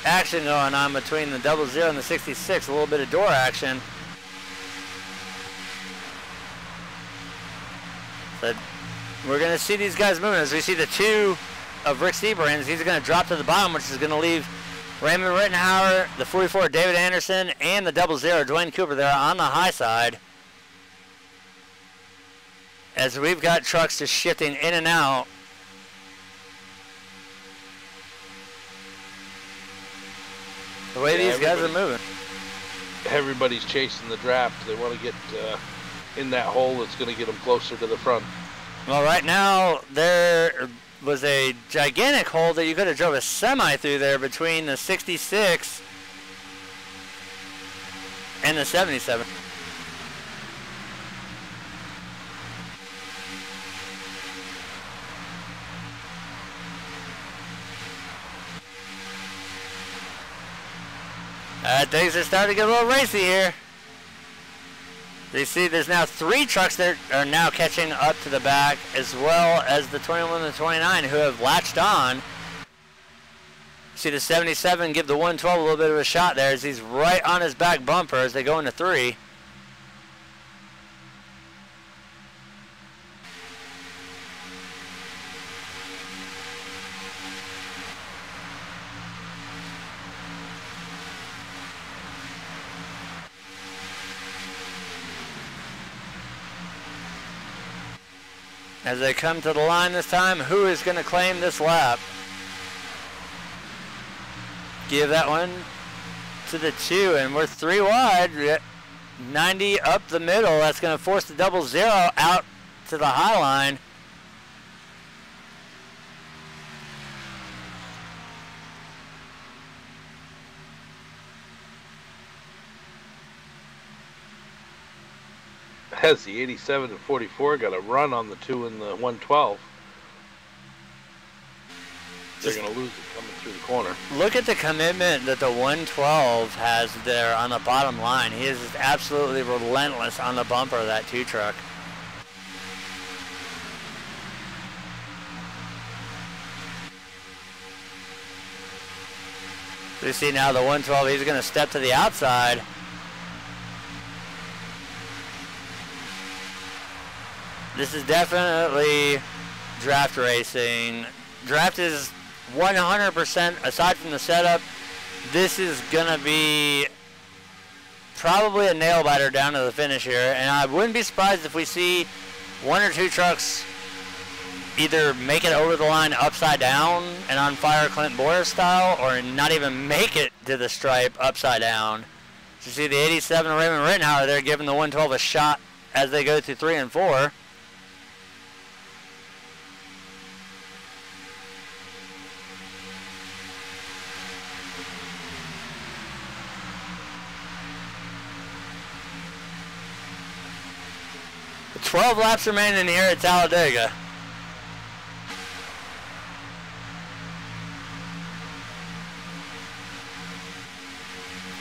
S1: action going on between the 00 and the 66, a little bit of door action. But we're going to see these guys moving. As we see the 2 of Rick Seabrand's, he's going to drop to the bottom, which is going to leave Raymond Rittenhauer, the 44 David Anderson, and the 00 Dwayne Cooper there on the high side. As we've got trucks just shifting in and out. The way these guys are moving.
S2: Everybody's chasing the draft. They want to get in that hole that's going to get them closer to the front.
S1: Well, right now, they're was a gigantic hole that you could have drove a semi through there between the 66 and the 77. Things are starting to get a little racy here. You see there's now 3 trucks that are now catching up to the back, as well as the 21 and the 29 who have latched on. See the 77 give the 112 a little bit of a shot there as he's right on his back bumper as they go into 3. As they come to the line this time, who is going to claim this lap? Give that one to the 2, and we're 3 wide. 90 up the middle. That's going to force the 00 out to the high line.
S2: Has the 87 and 44 got a run on the 2 and the 112. They're going to lose it coming through the corner.
S1: Look at the commitment that the 112 has there on the bottom line. He is just absolutely relentless on the bumper of that 2 truck. You see now the 112, he's going to step to the outside. This is definitely draft racing. Draft is 100%, aside from the setup, this is going to be probably a nail biter down to the finish here. And I wouldn't be surprised if we see 1 or 2 trucks either make it over the line upside down and on fire Clint Boyer style, or not even make it to the stripe upside down. So you see the 87 Raymond Rittenhauer there giving the 112 a shot as they go through 3 and 4. The 12 laps remaining here at Talladega.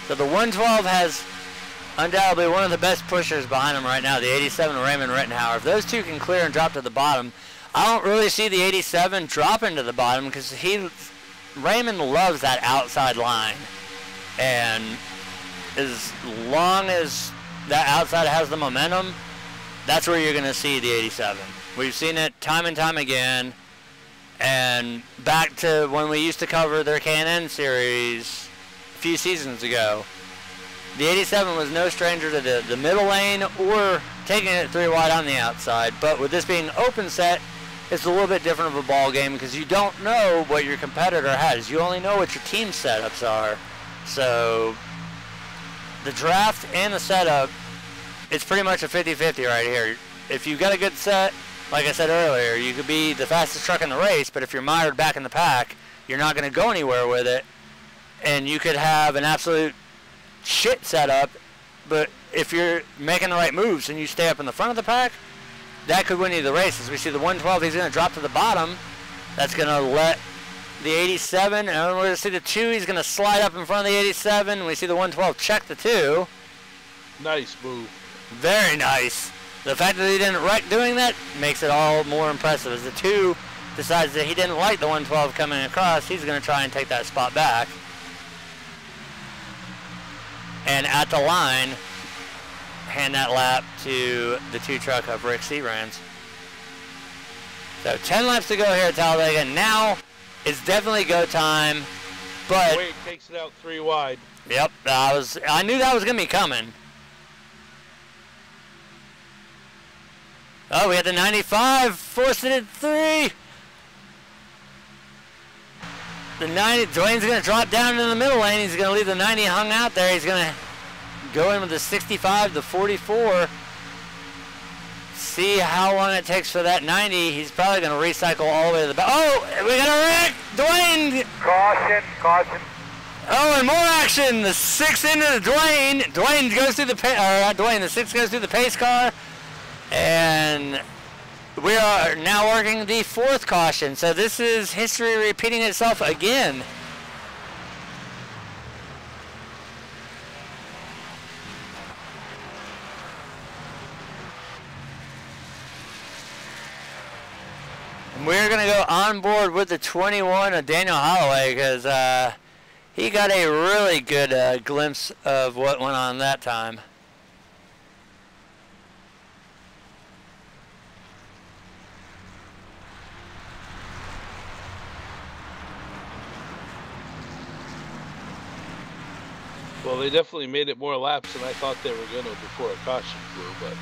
S1: So the 112 has undoubtedly one of the best pushers behind him right now, the 87 Raymond Rittenhauer. If those 2 can clear and drop to the bottom, I don't really see the 87 dropping to the bottom because Raymond loves that outside line. And as long as that outside has the momentum, that's where you're going to see the 87. We've seen it time and time again. And back to when we used to cover their K&N series a few seasons ago, the 87 was no stranger to the middle lane or taking it 3 wide on the outside. But with this being open set, it's a little bit different of a ball game because you don't know what your competitor has. You only know what your team setups are. So the draft and the setup, it's pretty much a 50-50 right here. If you've got a good set, like I said earlier, you could be the fastest truck in the race, but if you're mired back in the pack, you're not going to go anywhere with it. And you could have an absolute shit setup, but if you're making the right moves and you stay up in the front of the pack, that could win you the race. As we see the 112, he's going to drop to the bottom. That's going to let the 87, and we're going to see the 2, he's going to slide up in front of the 87. We see the 112 check the 2.
S2: Nice move.
S1: Very nice. The fact that he didn't wreck doing that makes it all more impressive. As the 2 decides that he didn't like the 112 coming across, he's going to try and take that spot back. And at the line, hand that lap to the 2 truck of Rick Seabrand's. So 10 laps to go here at Talladega. Now it's definitely go time, but
S2: Wade takes it out 3 wide.
S1: Yep, I knew that was going to be coming. Oh, we had the 95 forcing it 3. The 90, Dwayne's going to drop down in the middle lane. He's going to leave the 90 hung out there. He's going to go in with the 65, the 44. see how long it takes for that 90. He's probably going to recycle all the way to the back. Oh, we got a wreck! Dwayne!
S3: Caution, caution.
S1: Oh, and more action! The 6 into the Dwayne. Dwayne goes through the the 6 goes through the pace car. And we are now working the 4th caution. So this is history repeating itself again. We're going to go on board with the 21 of Daniel Holloway because he got a really good glimpse of what went on that time.
S2: Well, they definitely made it more laps than I thought they were going to before a caution flew, but...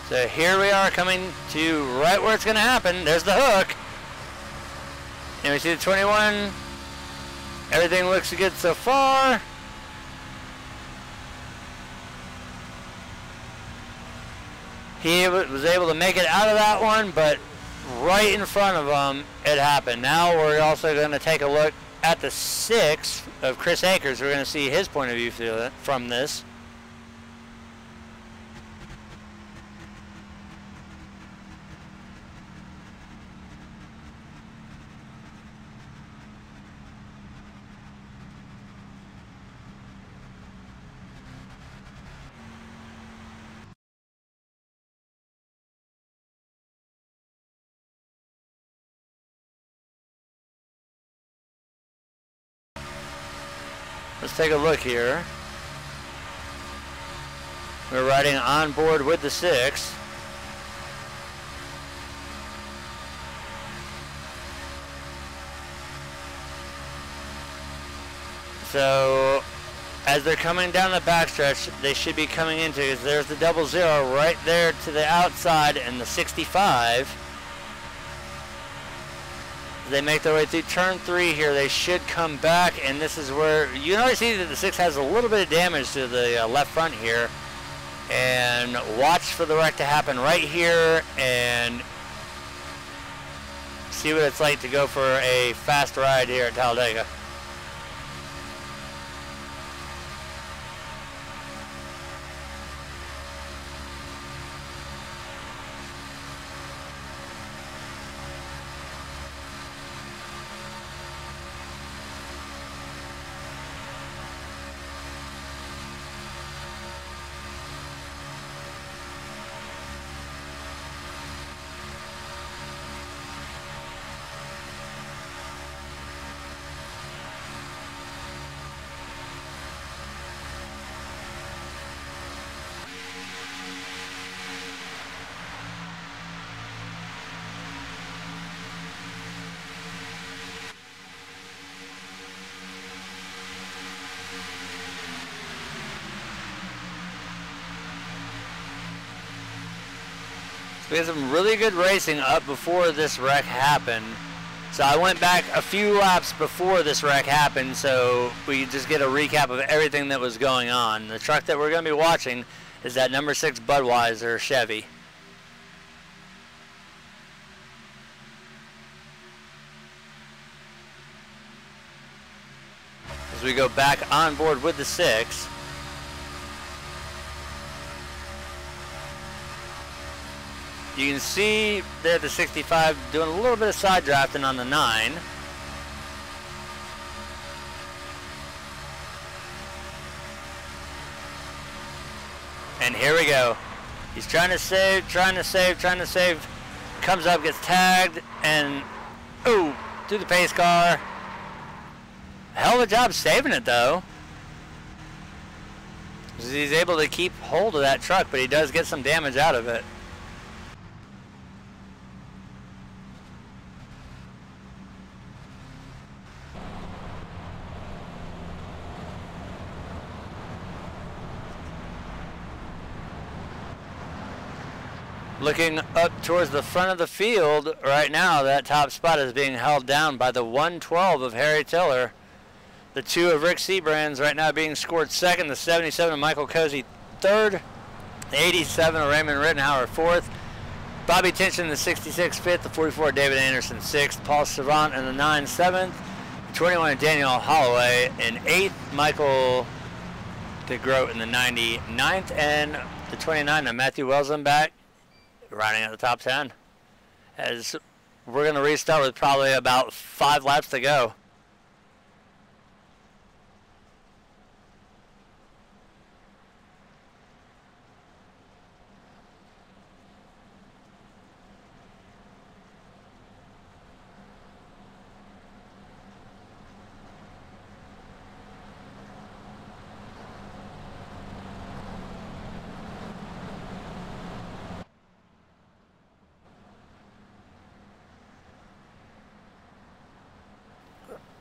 S1: So here we are coming to right where it's going to happen. There's the hook. And we see the 21. Everything looks good so far. He was able to make it out of that one, but right in front of him, it happened. Now we're also going to take a look at the 6 of Chris Akers. We're going to see his point of view from this. Let's take a look here. We're riding on board with the 6. So, as they're coming down the backstretch, they should be coming into, because there's the 00 right there to the outside and the 65. They make their way through turn 3 here. They should come back, and this is where you already see that the 6 has a little bit of damage to the left front here. And watch for the wreck to happen right here and see what it's like to go for a fast ride here at Talladega. We had some really good racing up before this wreck happened. So I went back a few laps before this wreck happened, so we just get a recap of everything that was going on. The truck that we're going to be watching is that number 6 Budweiser Chevy. As we go back on board with the 6. You can see there the 65 doing a little bit of side drafting on the 9. And here we go. He's trying to save, trying to save, trying to save. Comes up, gets tagged, and ooh, through the pace car. Hell of a job saving it though. He's able to keep hold of that truck, but he does get some damage out of it. Looking up towards the front of the field right now, that top spot is being held down by the 112 of Harry Tiller. The 2 of Rick Seabrands right now being scored second, the 77 of Michael Cozy third, The 87 of Raymond Rittenhauer 4th. Bobby Tinchin, the 66 5th. The 44 David Anderson 6th. Paul Savant in the 9 7th. The 21 Daniel Holloway in 8th. Michael DeGroat in the 99th. And the 29 of Matthew Wilson back, riding at the top 10. As we're going to restart with probably about 5 laps to go.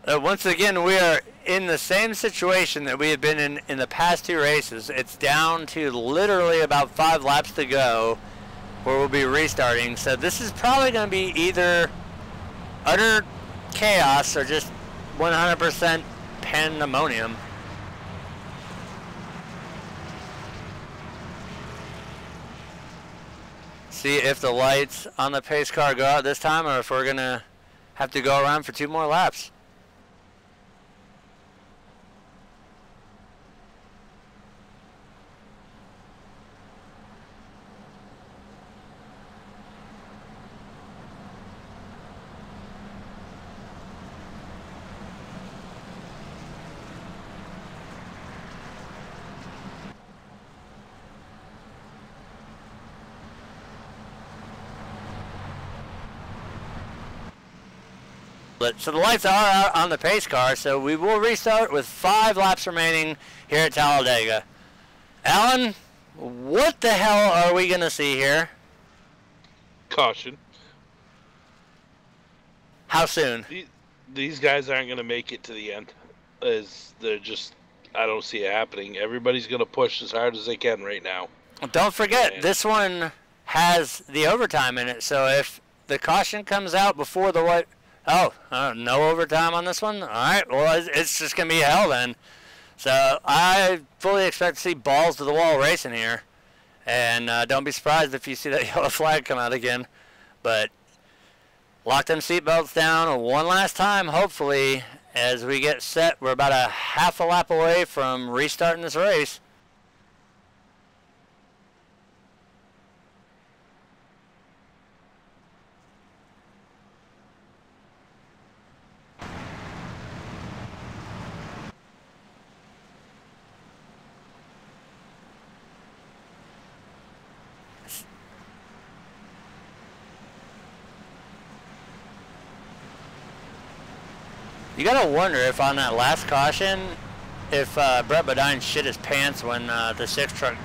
S1: Once again, we are in the same situation that we have been in the past 2 races. It's down to literally about 5 laps to go where we'll be restarting. So this is probably going to be either utter chaos or just 100% pandemonium. See if the lights on the pace car go out this time, or if we're going to have to go around for 2 more laps. So the lights are out on the pace car, so we will restart with 5 laps remaining here at Talladega. Alan, what the hell are we going to see here?
S2: Caution.
S1: How soon?
S2: These guys aren't going to make it to the end. They're just, I don't see it happening. Everybody's going to push as hard as they can right now.
S1: Don't forget, this one has the overtime in it, so if the caution comes out before the white... Oh, no overtime on this one? All right, well, it's just going to be hell then. So I fully expect to see balls to the wall racing here. And don't be surprised if you see that yellow flag come out again. But lock them seatbelts down one last time, hopefully, as we get set. We're about a half a lap away from restarting this race. You gotta wonder if on that last caution, if Brett Bodine shit his pants when the 6 truck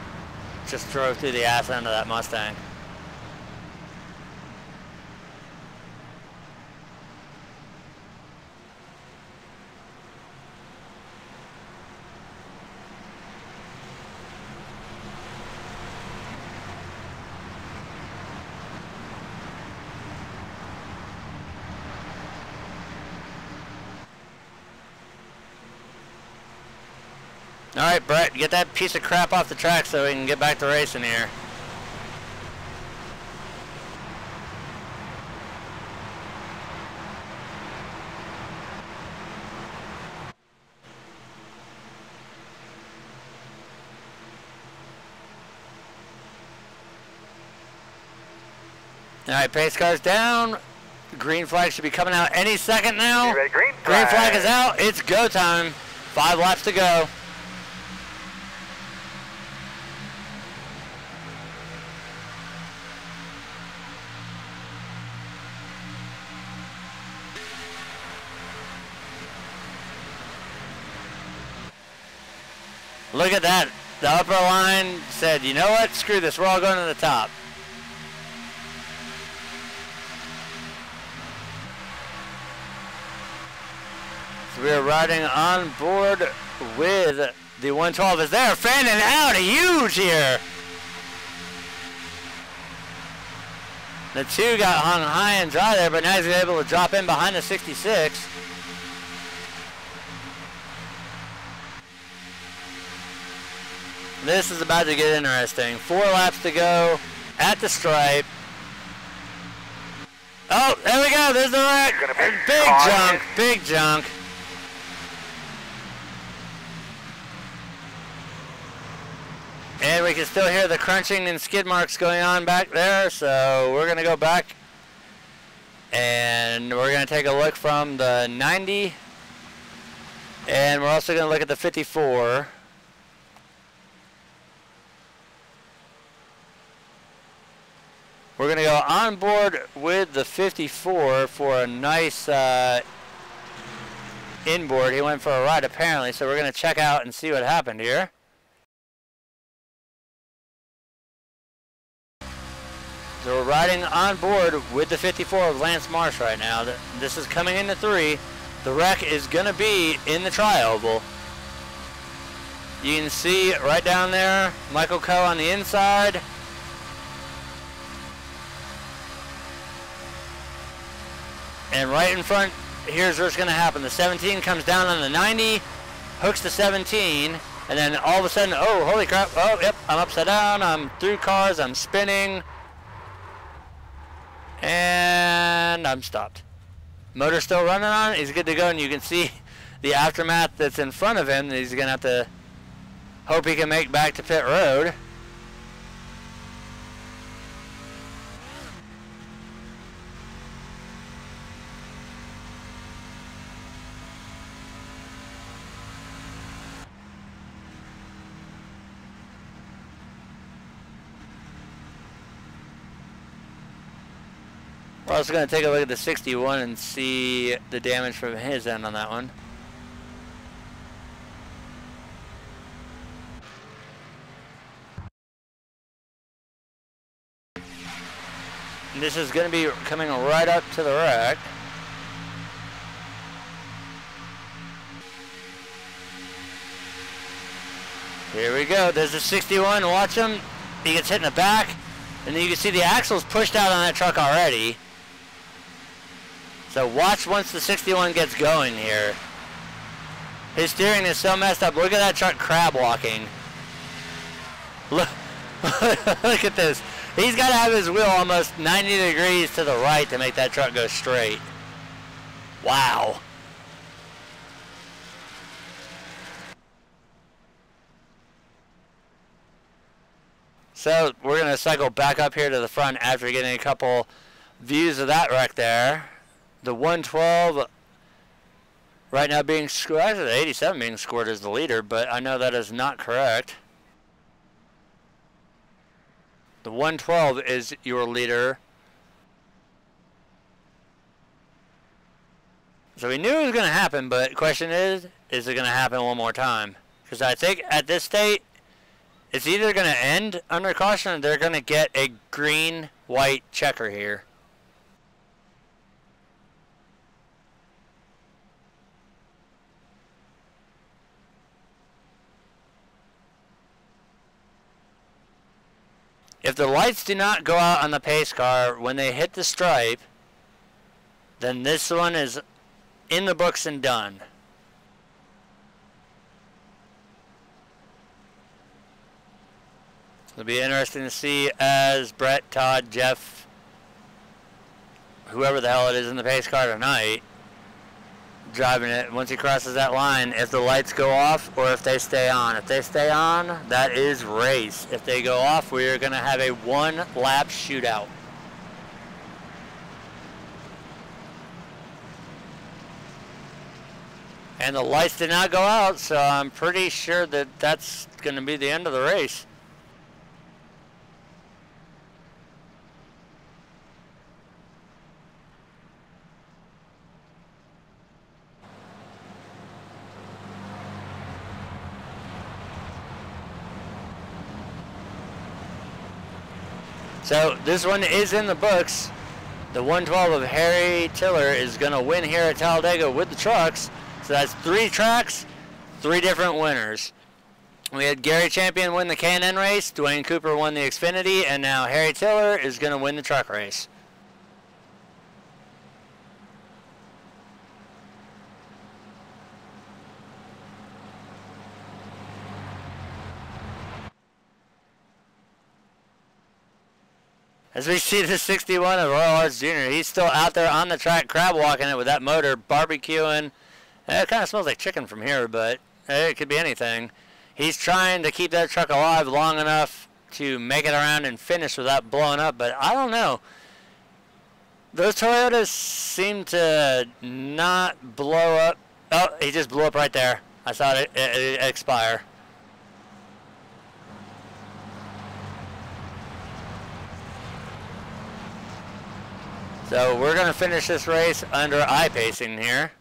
S1: just drove through the ass end of that Mustang. All right, Brett, get that piece of crap off the track so we can get back to racing here. All right, pace car's down. The green flag should be coming out any second now.
S3: You ready? Green
S1: flag is out. It's go time. 5 laps to go. Look at that. The upper line said, you know what? Screw this. We're all going to the top. So we are riding on board with the 112 as they're fanning out huge here. The 2 got hung high and dry there, but now he's able to drop in behind the 66. This is about to get interesting. 4 laps to go at the stripe. Oh, there we go. There's the wreck. Big junk. Big junk. And we can still hear the crunching and skid marks going on back there. So we're going to go back. And we're going to take a look from the 90. And we're also going to look at the 54. We're going to go on board with the 54 for a nice inboard. He went for a ride apparently, so we're going to check out and see what happened here. So we're riding on board with the 54 of Lance Marsh right now. This is coming into 3. The wreck is going to be in the tri-oval. You can see right down there, Michael Coe on the inside. And right in front, here's what's going to happen. The 17 comes down on the 90, hooks the 17, and then all of a sudden, oh, holy crap, oh, yep, I'm upside down, I'm through cars, I'm spinning, and I'm stopped. Motor's still running on, he's good to go, and you can see the aftermath that's in front of him that he's going to have to hope he can make back to pit road. We're also going to take a look at the 61 and see the damage from his end on that one. And this is going to be coming right up to the wreck. Here we go. There's the 61. Watch him. He gets hit in the back. And then you can see the axle's pushed out on that truck already. So watch once the 61 gets going here. His steering is so messed up. Look at that truck crab walking. Look, look at this. He's got to have his wheel almost 90 degrees to the right to make that truck go straight. Wow. So we're going to cycle back up here to the front after getting a couple views of that wreck there. The 112 right now being scored, actually the 87 being scored as the leader, but I know that is not correct. The 112 is your leader. So we knew it was going to happen, but the question is it going to happen one more time? Because I think at this state, it's either going to end under caution or they're going to get a green-white checker here. If the lights do not go out on the pace car when they hit the stripe, then this one is in the books and done. It'll be interesting to see as Brett, Todd, Jeff, whoever the hell it is in the pace car tonight, driving it, once he crosses that line, if the lights go off or if they stay on. If they stay on, that is race. If they go off, we are going to have a one-lap shootout. And the lights did not go out, so I'm pretty sure that that's going to be the end of the race. So this one is in the books. The 112 of Harry Tiller is going to win here at Talladega with the trucks. So that's 3 tracks, 3 different winners. We had Gary Champion win the K&N race, Dwayne Cooper won the Xfinity, and now Harry Tiller is going to win the truck race. As we see the 61 of Royal Arts Jr., he's still out there on the track, crab walking it with that motor, barbecuing. It kind of smells like chicken from here, but it could be anything. He's trying to keep that truck alive long enough to make it around and finish without blowing up, but I don't know. Those Toyotas seem to not blow up. Oh, he just blew up right there. I saw it expire. So we're going to finish this race under I-pacing here.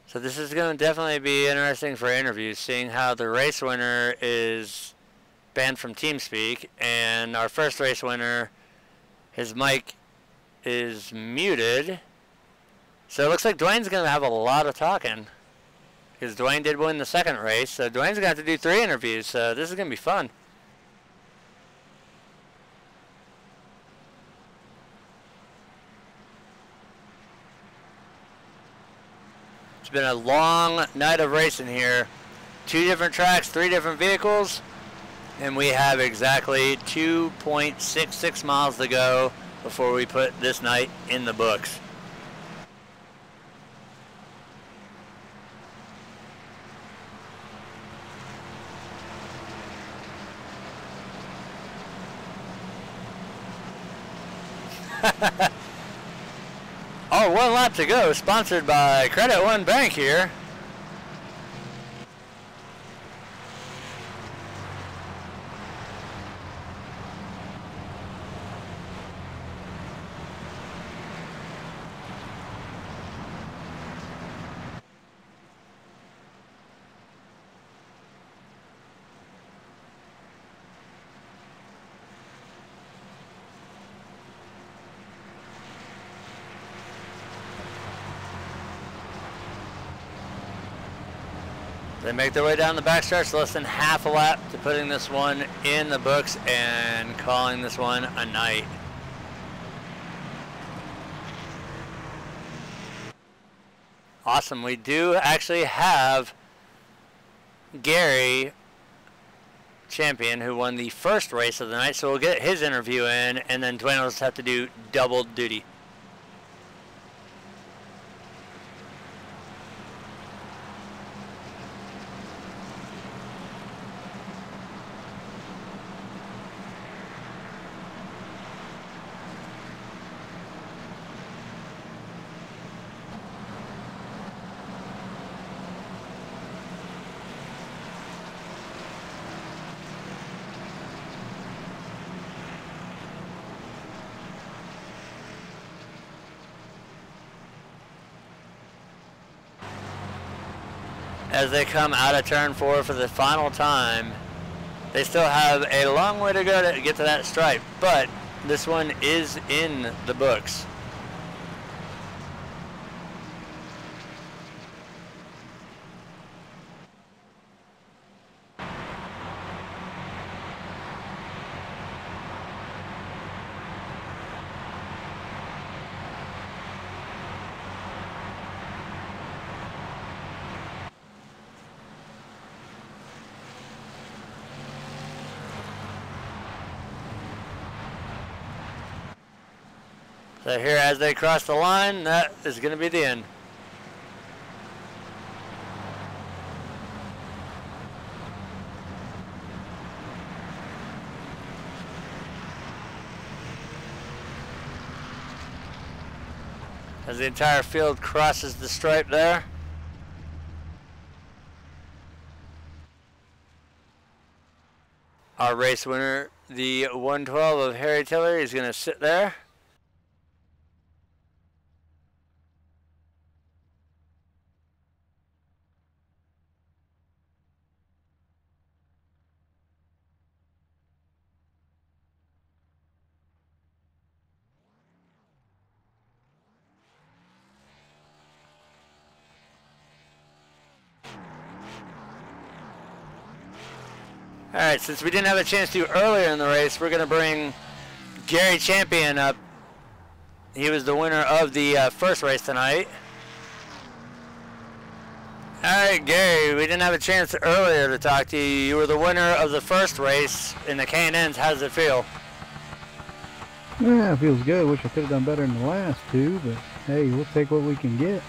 S1: So this is going to definitely be interesting for interviews, seeing how the race winner is banned from TeamSpeak, and our first race winner, his mic is muted. So it looks like Dwayne's going to have a lot of talking, because Dwayne did win the second race, so Dwayne's going to have to do 3 interviews, so this is going to be fun. It's been a long night of racing here. 2 different tracks, 3 different vehicles, and we have exactly 2.66 miles to go before we put this night in the books. Oh, 1 lap to go, sponsored by Credit One Bank here. They make their way down the backstretch, less than half a lap to putting this one in the books and calling this one a night. Awesome. We do actually have Gary Champion, who won the first race of the night, so we'll get his interview in, and then Dwayne will just have to do double duty. As they come out of turn 4 for the final time, they still have a long way to go to get to that stripe, but this one is in the books. So here, as they cross the line, that is going to be the end. As the entire field crosses the stripe there. Our race winner, the 112 of Harry Tiller, is going to sit there. Alright, since we didn't have a chance to earlier in the race, we're going to bring Gary Champion up. He was the winner of the first race tonight. All right, Gary, we didn't have a chance earlier to talk to you. You were the winner of the first race in the K&Ns. How does it feel?
S4: Yeah, it feels good. Wish I could have done better in the last two, but hey, we'll take what we can get.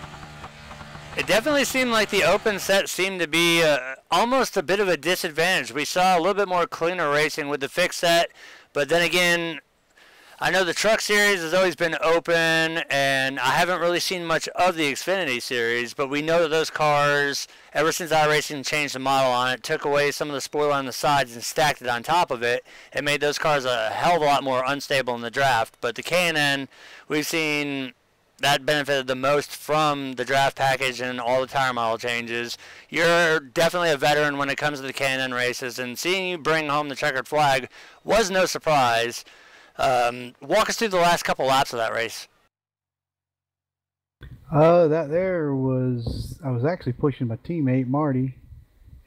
S1: It definitely seemed like the open set seemed to be almost a bit of a disadvantage. We saw a little bit more cleaner racing with the fixed set, but then again, I know the Truck Series has always been open, and I haven't really seen much of the Xfinity Series, but we know that those cars, ever since iRacing changed the model on it, took away some of the spoiler on the sides and stacked it on top of it, it made those cars a hell of a lot more unstable in the draft. But the K&N, we've seen that benefited the most from the draft package and all the tire model changes. You're definitely a veteran when it comes to the K&N races, and seeing you bring home the checkered flag was no surprise. Walk us through the last couple laps of that race.
S4: I was actually pushing my teammate Marty,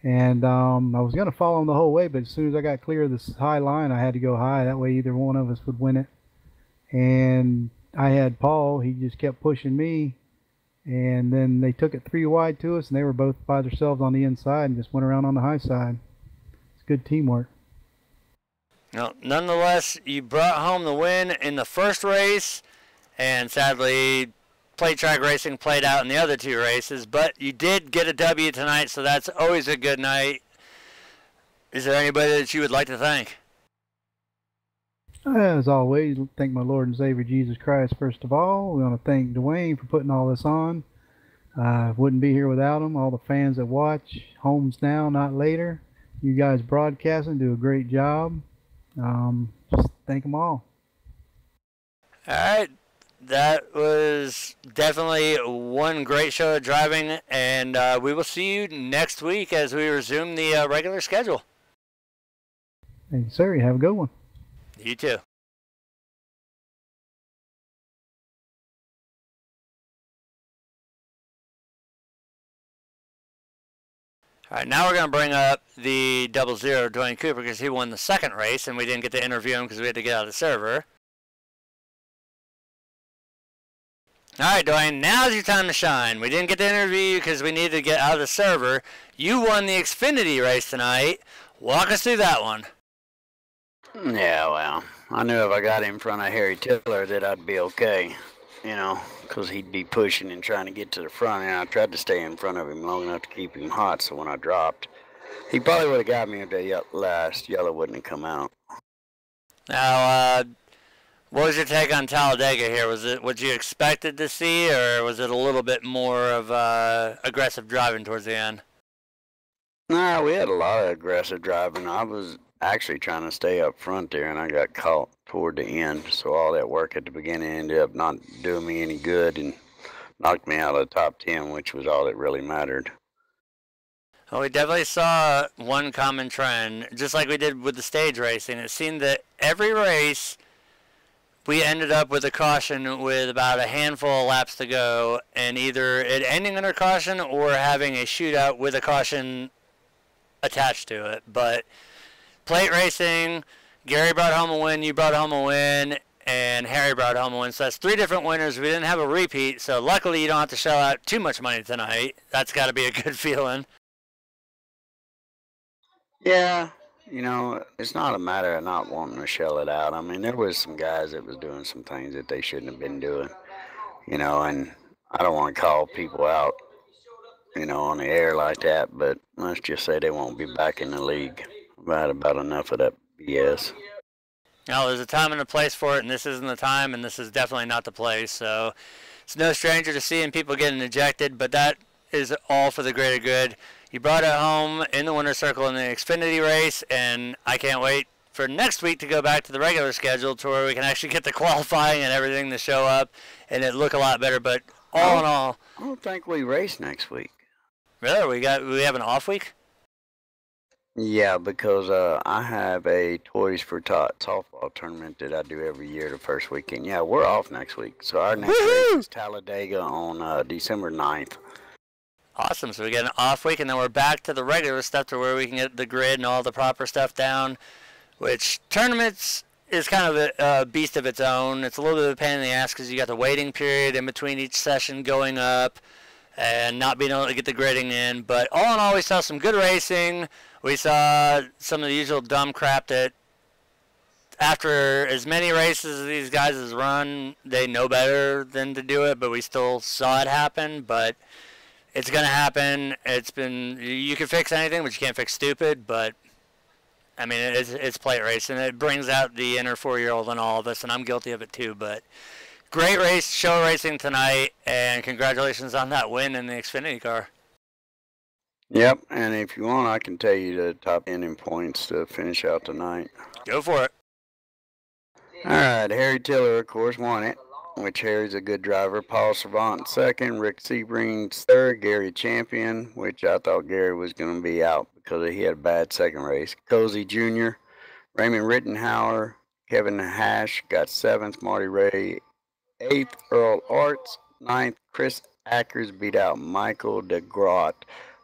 S4: and I was gonna follow him the whole way, but as soon as I got clear of this high line, I had to go high. That way, either one of us would win it. And I had Paul. He just kept pushing me, and then they took it 3 wide to us, and they were both by themselves on the inside and just went around on the high side. It's good teamwork.
S1: No, nonetheless, you brought home the win in the first race, and sadly, plate track racing played out in the other 2 races, but you did get a W tonight, so that's always a good night. Is there anybody that you would like to thank?
S4: As always, thank my Lord and Savior Jesus Christ first of all. We want to thank Dwayne for putting all this on. Wouldn't be here without him. All the fans that watch, homes now, not later. You guys broadcasting do a great job. Just thank them all.
S1: All right, that was definitely one great show of driving, and we will see you next week as we resume the regular schedule.
S4: Thank you, sir. You have a good one.
S1: You too. All right, now we're going to bring up the 00 Dwayne Cooper because he won the second race, and we didn't get to interview him because we had to get out of the server. All right, Dwayne, now's your time to shine. We didn't get to interview you because we needed to get out of the server. You won the Xfinity race tonight. Walk us through that one.
S5: Yeah, well, I knew if I got in front of Harry Tiller that I'd be okay, you know, because he'd be pushing and trying to get to the front, and I tried to stay in front of him long enough to keep him hot, so when I dropped, he probably would have got me if the last yellow wouldn't have come out.
S1: Now, what was your take on Talladega here? Was it what you expected to see, or was it a little bit more of aggressive driving towards the end?
S5: Nah, we had a lot of aggressive driving. I was actually trying to stay up front there, and I got caught toward the end, so all that work at the beginning ended up not doing me any good and knocked me out of the top 10, which was all that really mattered.
S1: Well, we definitely saw one common trend, just like we did with the stage racing. It seemed that every race we ended up with a caution with about a handful of laps to go, and either it ending under caution or having a shootout with a caution attached to it. But plate racing, Gary brought home a win, you brought home a win, and Harry brought home a win. So that's 3 different winners. We didn't have a repeat, so luckily you don't have to shell out too much money tonight. That's got to be a good feeling.
S5: Yeah, you know, it's not a matter of not wanting to shell it out. I mean, there was some guys that was doing some things that they shouldn't have been doing, you know, and I don't want to call people out, you know, on the air like that, but let's just say they won't be back in the league. I've had about enough of that BS.
S1: No, there's a time and a place for it, and this isn't the time, and this is definitely not the place. So it's no stranger to seeing people getting ejected, but that is all for the greater good. You brought it home in the winner's circle in the Xfinity race, and I can't wait for next week to go back to the regular schedule to where we can actually get the qualifying and everything to show up and it look a lot better. But all in all,
S5: I don't think we race next week.
S1: Really? We have an off week?
S5: Yeah, because I have a Toys for Tot softball tournament that I do every year the first weekend. Yeah, we're off next week. So our next race is Talladega on December 9th.
S1: Awesome. So we get an off week, and then we're back to the regular stuff to where we can get the grid and all the proper stuff down, which tournaments is kind of a beast of its own. It's a little bit of a pain in the ass because you got the waiting period in between each session going up. and not being able to get the grading in. But all in all, we saw some good racing. We saw some of the usual dumb crap that after as many races as these guys has run, they know better than to do it, but we still saw it happen. But it's going to happen. You can fix anything, but you can't fix stupid. But I mean, it's plate racing. It brings out the inner 4-year-old in all of us, and I'm guilty of it too. But great race, show racing tonight, and congratulations on that win in the Xfinity car.
S5: Yep, and if you want, I can tell you the top 10 in points to finish out tonight.
S1: Go for it.
S5: All right, Harry Tiller, of course, won it, which Harry's a good driver. Paul Servant second, Rick Sebring's third, Gary Champion, which I thought Gary was going to be out because he had a bad second race. Cozy Jr., Raymond Rittenhauer, Kevin Hash got 7th, Marty Ray 8th, Earl Arts 9th, Chris Ackers beat out Michael DeGrot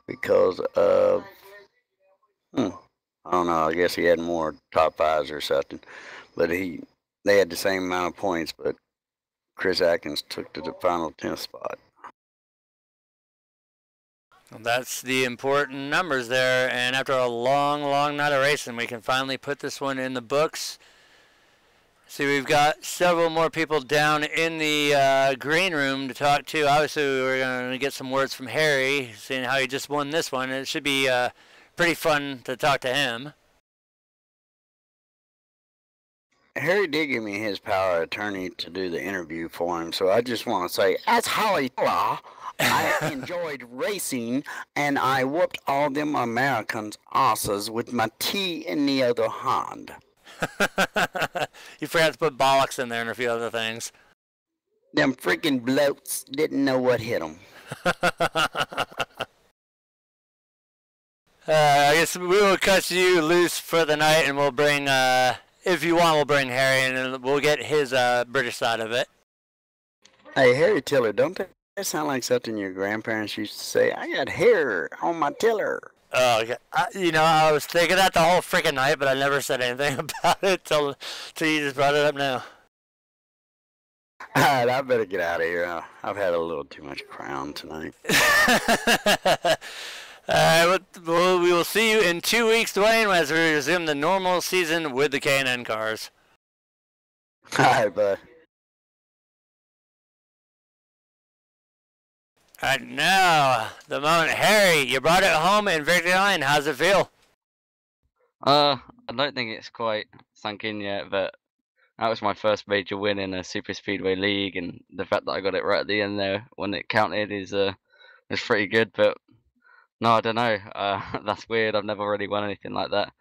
S5: because of, I don't know, I guess he had more top 5s or something. But they had the same amount of points, but Chris Atkins took to the final 10th spot.
S1: Well, that's the important numbers there, and after a long, long night of racing, we can finally put this one in the books. See, we've got several more people down in the green room to talk to. Obviously, we're going to get some words from Harry, seeing how he just won this one. It should be pretty fun to talk to him.
S5: Harry did give me his power of attorney to do the interview for him, so I just want to say, as Holly Law, I enjoyed racing, and I whooped all them Americans' asses with my tea in the other hand.
S1: You forgot to put bollocks in there and a few other things.
S5: Them freaking bloats didn't know what hit them.
S1: I guess we will cut you loose for the night, and we'll bring, if you want, we'll bring Harry, and we'll get his British side of it.
S5: Hey, Harry Tiller, don't that sound like something your grandparents used to say? I got hair on my tiller.
S1: Oh, okay. I was thinking that the whole freaking night, but I never said anything about it till you just brought it up now.
S5: All right, I better get out of here. I've had a little too much Crown tonight.
S1: All right, we will see you in 2 weeks, Dwayne, as we resume the normal season with the K&N cars.
S5: All right, bud.
S1: All right, now, the moment. Harry, you brought it home in Victory Lane. How's it feel?
S6: I don't think it's quite sunk in yet, but that was my first major win in a super speedway league, and the fact that I got it right at the end there when it counted is pretty good. But no, I don't know. That's weird. I've never really won anything like that.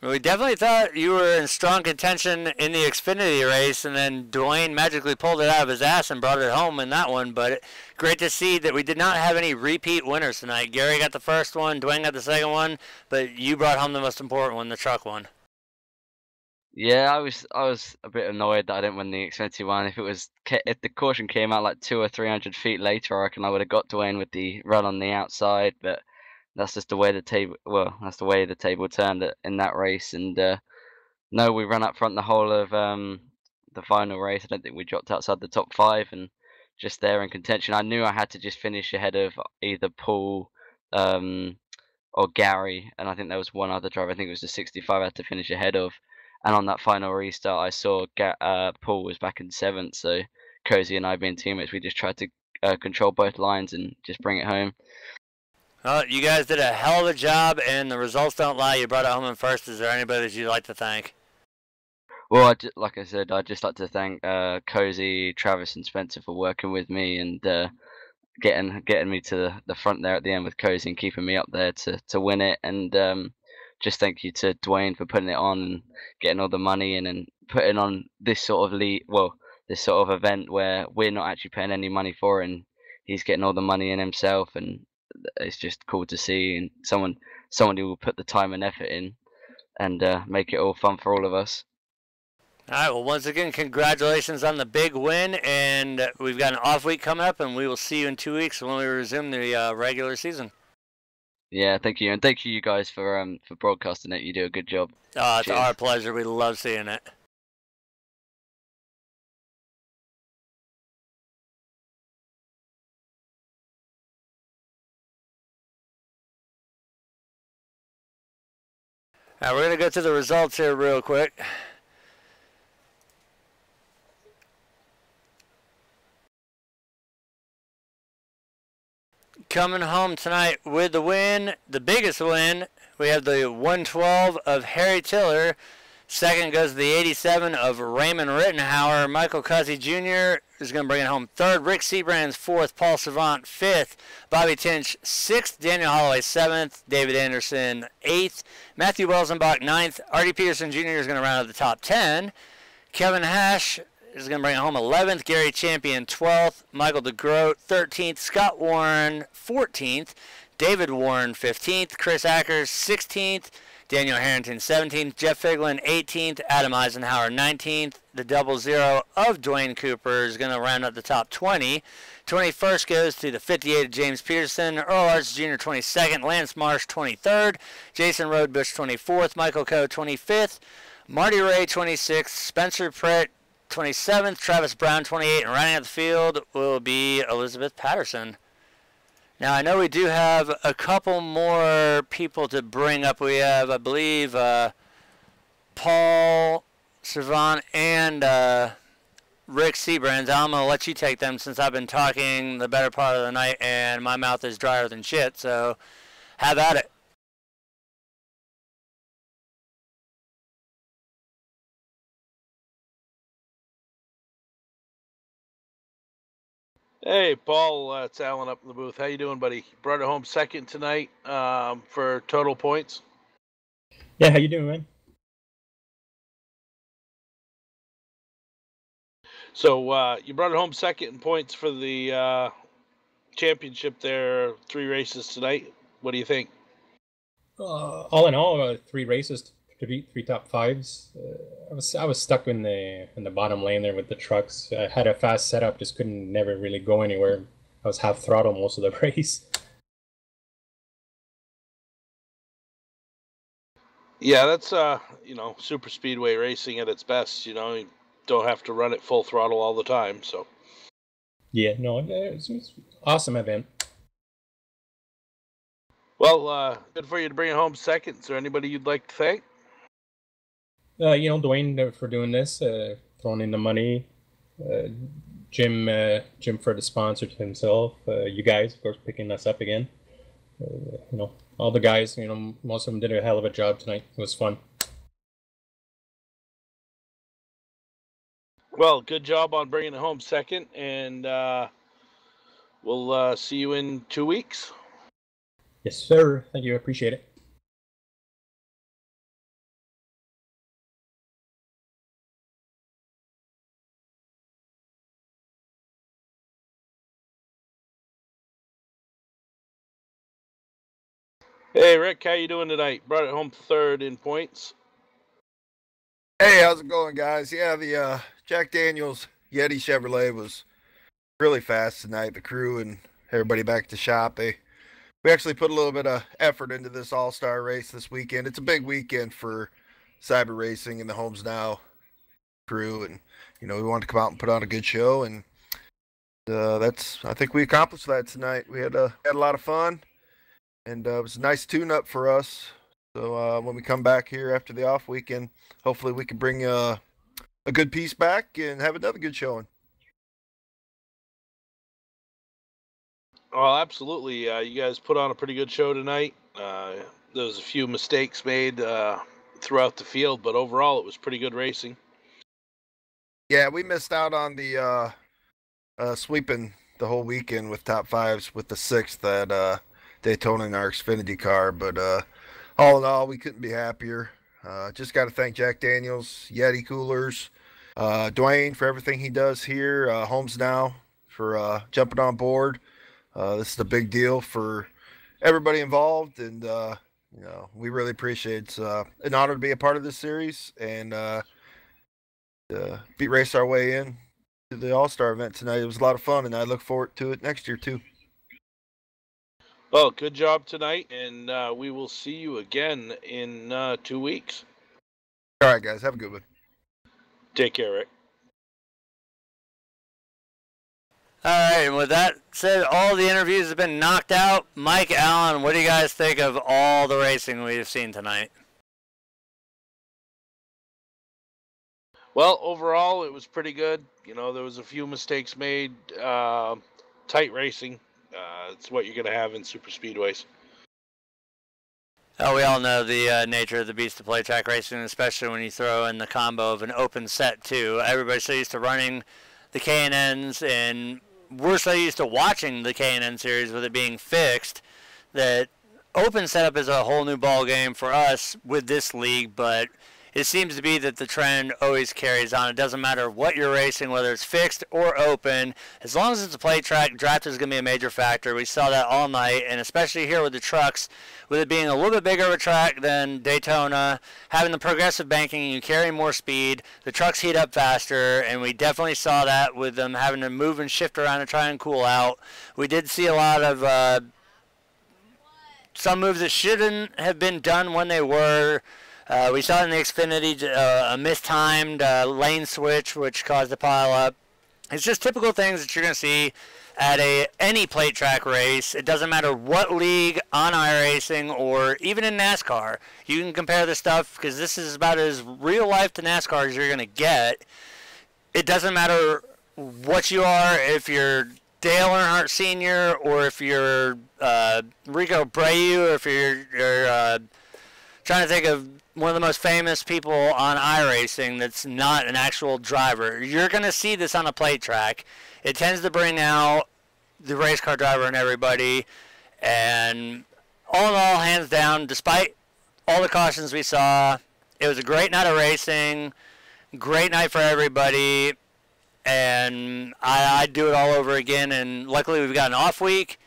S1: We definitely thought you were in strong contention in the Xfinity race, and then Dwayne magically pulled it out of his ass and brought it home in that one. But great to see that we did not have any repeat winners tonight. Gary got the first one, Dwayne got the second one, but you brought home the most important one, the truck one.
S6: Yeah, I was a bit annoyed that I didn't win the Xfinity one. If the caution came out like 200 or 300 feet later, I reckon I would have got Dwayne with the run on the outside. But that's just the way the table. Well, that's the way the table turned in that race. And no, we ran up front the whole of the final race. I don't think we dropped outside the top 5, and just there in contention. I knew I had to just finish ahead of either Paul or Gary, and I think there was one other driver. I think it was the 65 I had to finish ahead of. And on that final restart, I saw Paul was back in 7th, so Cozy and I being teammates, we just tried to control both lines and just bring it home.
S1: Well, you guys did a hell of a job, and the results don't lie. You brought it home in first. Is there anybody that you'd like to thank?
S6: Well, like I said, I'd just like to thank Cozy, Travis, and Spencer for working with me and getting me to the front there at the end with Cozy and keeping me up there to win it. And just thank you to Dwayne for putting it on and getting all the money in and putting on this sort of this sort of event where we're not actually paying any money for it, and he's getting all the money in himself, and it's just cool to see, and someone who will put the time and effort in and make it all fun for all of us.
S1: All right, well, once again, congratulations on the big win, and we've got an off week coming up, and we will see you in 2 weeks when we resume the regular season.
S6: Yeah, thank you, and thank you guys for broadcasting it. You do a good job.
S1: It's
S6: Cheers.
S1: our pleasure. We love seeing it. All right, we're going to go through the results here real quick. Coming home tonight with the win, the biggest win, we have the 112 of Harry Tiller. Second goes to the 87 of Raymond Rittenhauer. Michael Cuzzy Jr. is going to bring it home third. Rick Seabrands fourth. Paul Savant fifth. Bobby Tinch sixth. Daniel Holloway seventh. David Anderson eighth. Matthew Welsenbach ninth. Artie Peterson Jr. is going to round out the top 10. Kevin Hash is going to bring it home 11th. Gary Champion 12th. Michael DeGroat 13th. Scott Warren 14th. David Warren 15th. Chris Ackers 16th. Daniel Harrington 17th, Jeff Figlin 18th, Adam Eisenhower 19th. The 00 of Dwayne Cooper is going to round up the top 20. 21st goes to the 58 of James Peterson, Earl Arts Jr. 22nd, Lance Marsh 23rd, Jason Rodebush 24th, Michael Coe 25th, Marty Ray 26th, Spencer Pritt 27th, Travis Brown 28th, and rounding out the field will be Elizabeth Patterson. Now, I know we do have a couple more people to bring up. We have, I believe, Paul Savant and Rick Seabrands. I'm going to let you take them since I've been talking the better part of the night and my mouth is drier than shit. So have at it.
S2: Hey, Paul, it's Alan up in the booth. How you doing, buddy? Brought it home second tonight for total points.
S7: Yeah, how you doing, man?
S2: So you brought it home second in points for the championship there. 3 races tonight. What do you think?
S7: All in all, 3 races to beat 3 top 5s. I was stuck in the bottom lane there with the trucks. I had a fast setup, just couldn't never really go anywhere. I was half throttle most of the race.
S2: Yeah, that's super speedway racing at its best. You don't have to run it full throttle all the time. So
S7: yeah, no, it's awesome event.
S2: Well, good for you to bring it home second. Is there anybody you'd like to thank?
S7: Dwayne for doing this, throwing in the money. Jim for the sponsor to himself. You guys, of course, picking us up again. All the guys, most of them did a hell of a job tonight. It was fun.
S2: Well, good job on bringing it home second, and we'll see you in 2 weeks.
S7: Yes, sir. Thank you. I appreciate it.
S2: Hey, Rick, how you doing tonight? Brought it home third in points.
S8: Hey, how's it going, guys? Yeah, the Jack Daniels Yeti Chevrolet was really fast tonight. The crew and everybody back at the shop, we actually put a little bit of effort into this all-star race this weekend. It's a big weekend for cyber racing and the Homes Now crew, and we wanted to come out and put on a good show, and I think we accomplished that tonight. We had a lot of fun, and it was a nice tune-up for us. So when we come back here after the off weekend, hopefully we can bring a good piece back and have another good showing.
S2: Well, absolutely. You guys put on a pretty good show tonight. There was a few mistakes made throughout the field, but overall it was pretty good racing.
S8: Yeah, we missed out on the sweeping the whole weekend with top 5s with the 6th at Daytona in our Xfinity car, but all in all, we couldn't be happier. Just got to thank Jack Daniels, Yeti Coolers, Dwayne for everything he does here, Homes Now for jumping on board. This is a big deal for everybody involved, and we really appreciate it. It's an honor to be a part of this series and beat race our way in to the All-Star event tonight. It was a lot of fun, and I look forward to it next year too.
S2: Well, good job tonight, and we will see you again in 2 weeks.
S8: All right, guys. Have a good one.
S2: Take care, Rick.
S1: All right, and with that said, all the interviews have been knocked out. Mike, Allen, what do you guys think of all the racing we've seen tonight?
S2: Well, overall, it was pretty good. You know, there was a few mistakes made. Tight racing. It's what you're going to have in super speedways.
S1: Oh, we all know the nature of the beast of play track racing, especially when you throw in the combo of an open set too. Everybody's so used to running the K&Ns, and we're so used to watching the K&N series with it being fixed that open setup is a whole new ball game for us with this league. But it seems to be that the trend always carries on. It doesn't matter what you're racing, whether it's fixed or open. As long as it's a play track, draft is going to be a major factor. We saw that all night, and especially here with the trucks, with it being a little bit bigger of a track than Daytona, having the progressive banking, you carry more speed, the trucks heat up faster, and we definitely saw that with them having to move and shift around to try and cool out. We did see a lot of some moves that shouldn't have been done when they were. We saw it in the Xfinity, a mistimed lane switch, which caused a pile up. It's just typical things that you're going to see at any plate track race. It doesn't matter what league on iRacing or even in NASCAR. You can compare this stuff because this is about as real life to NASCAR as you're going to get. It doesn't matter what you are, if you're Dale Earnhardt Sr. or if you're Rico Abreu, or if you're trying to think of one of the most famous people on iRacing that's not an actual driver. You're going to see this on a plate track. It tends to bring out the race car driver and everybody. And all in all, hands down, despite all the cautions we saw, it was a great night of racing, great night for everybody. And I'd do it all over again. And luckily we've got an off week.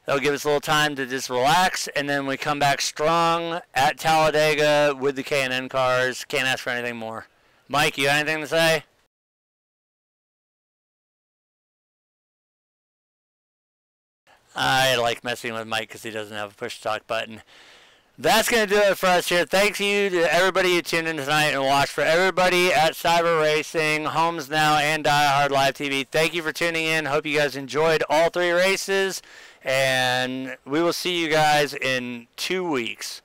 S1: That'll give us a little time to just relax, and then we come back strong at Talladega with the K&N cars. Can't ask for anything more. Mike, you got anything to say? I like messing with Mike because he doesn't have a push-to-talk button. That's going to do it for us here. Thank you to everybody who tuned in tonight and watched. For everybody at Cyber Racing, Homes Now, and Die Hard Live TV, thank you for tuning in. Hope you guys enjoyed all 3 races. And we will see you guys in 2 weeks.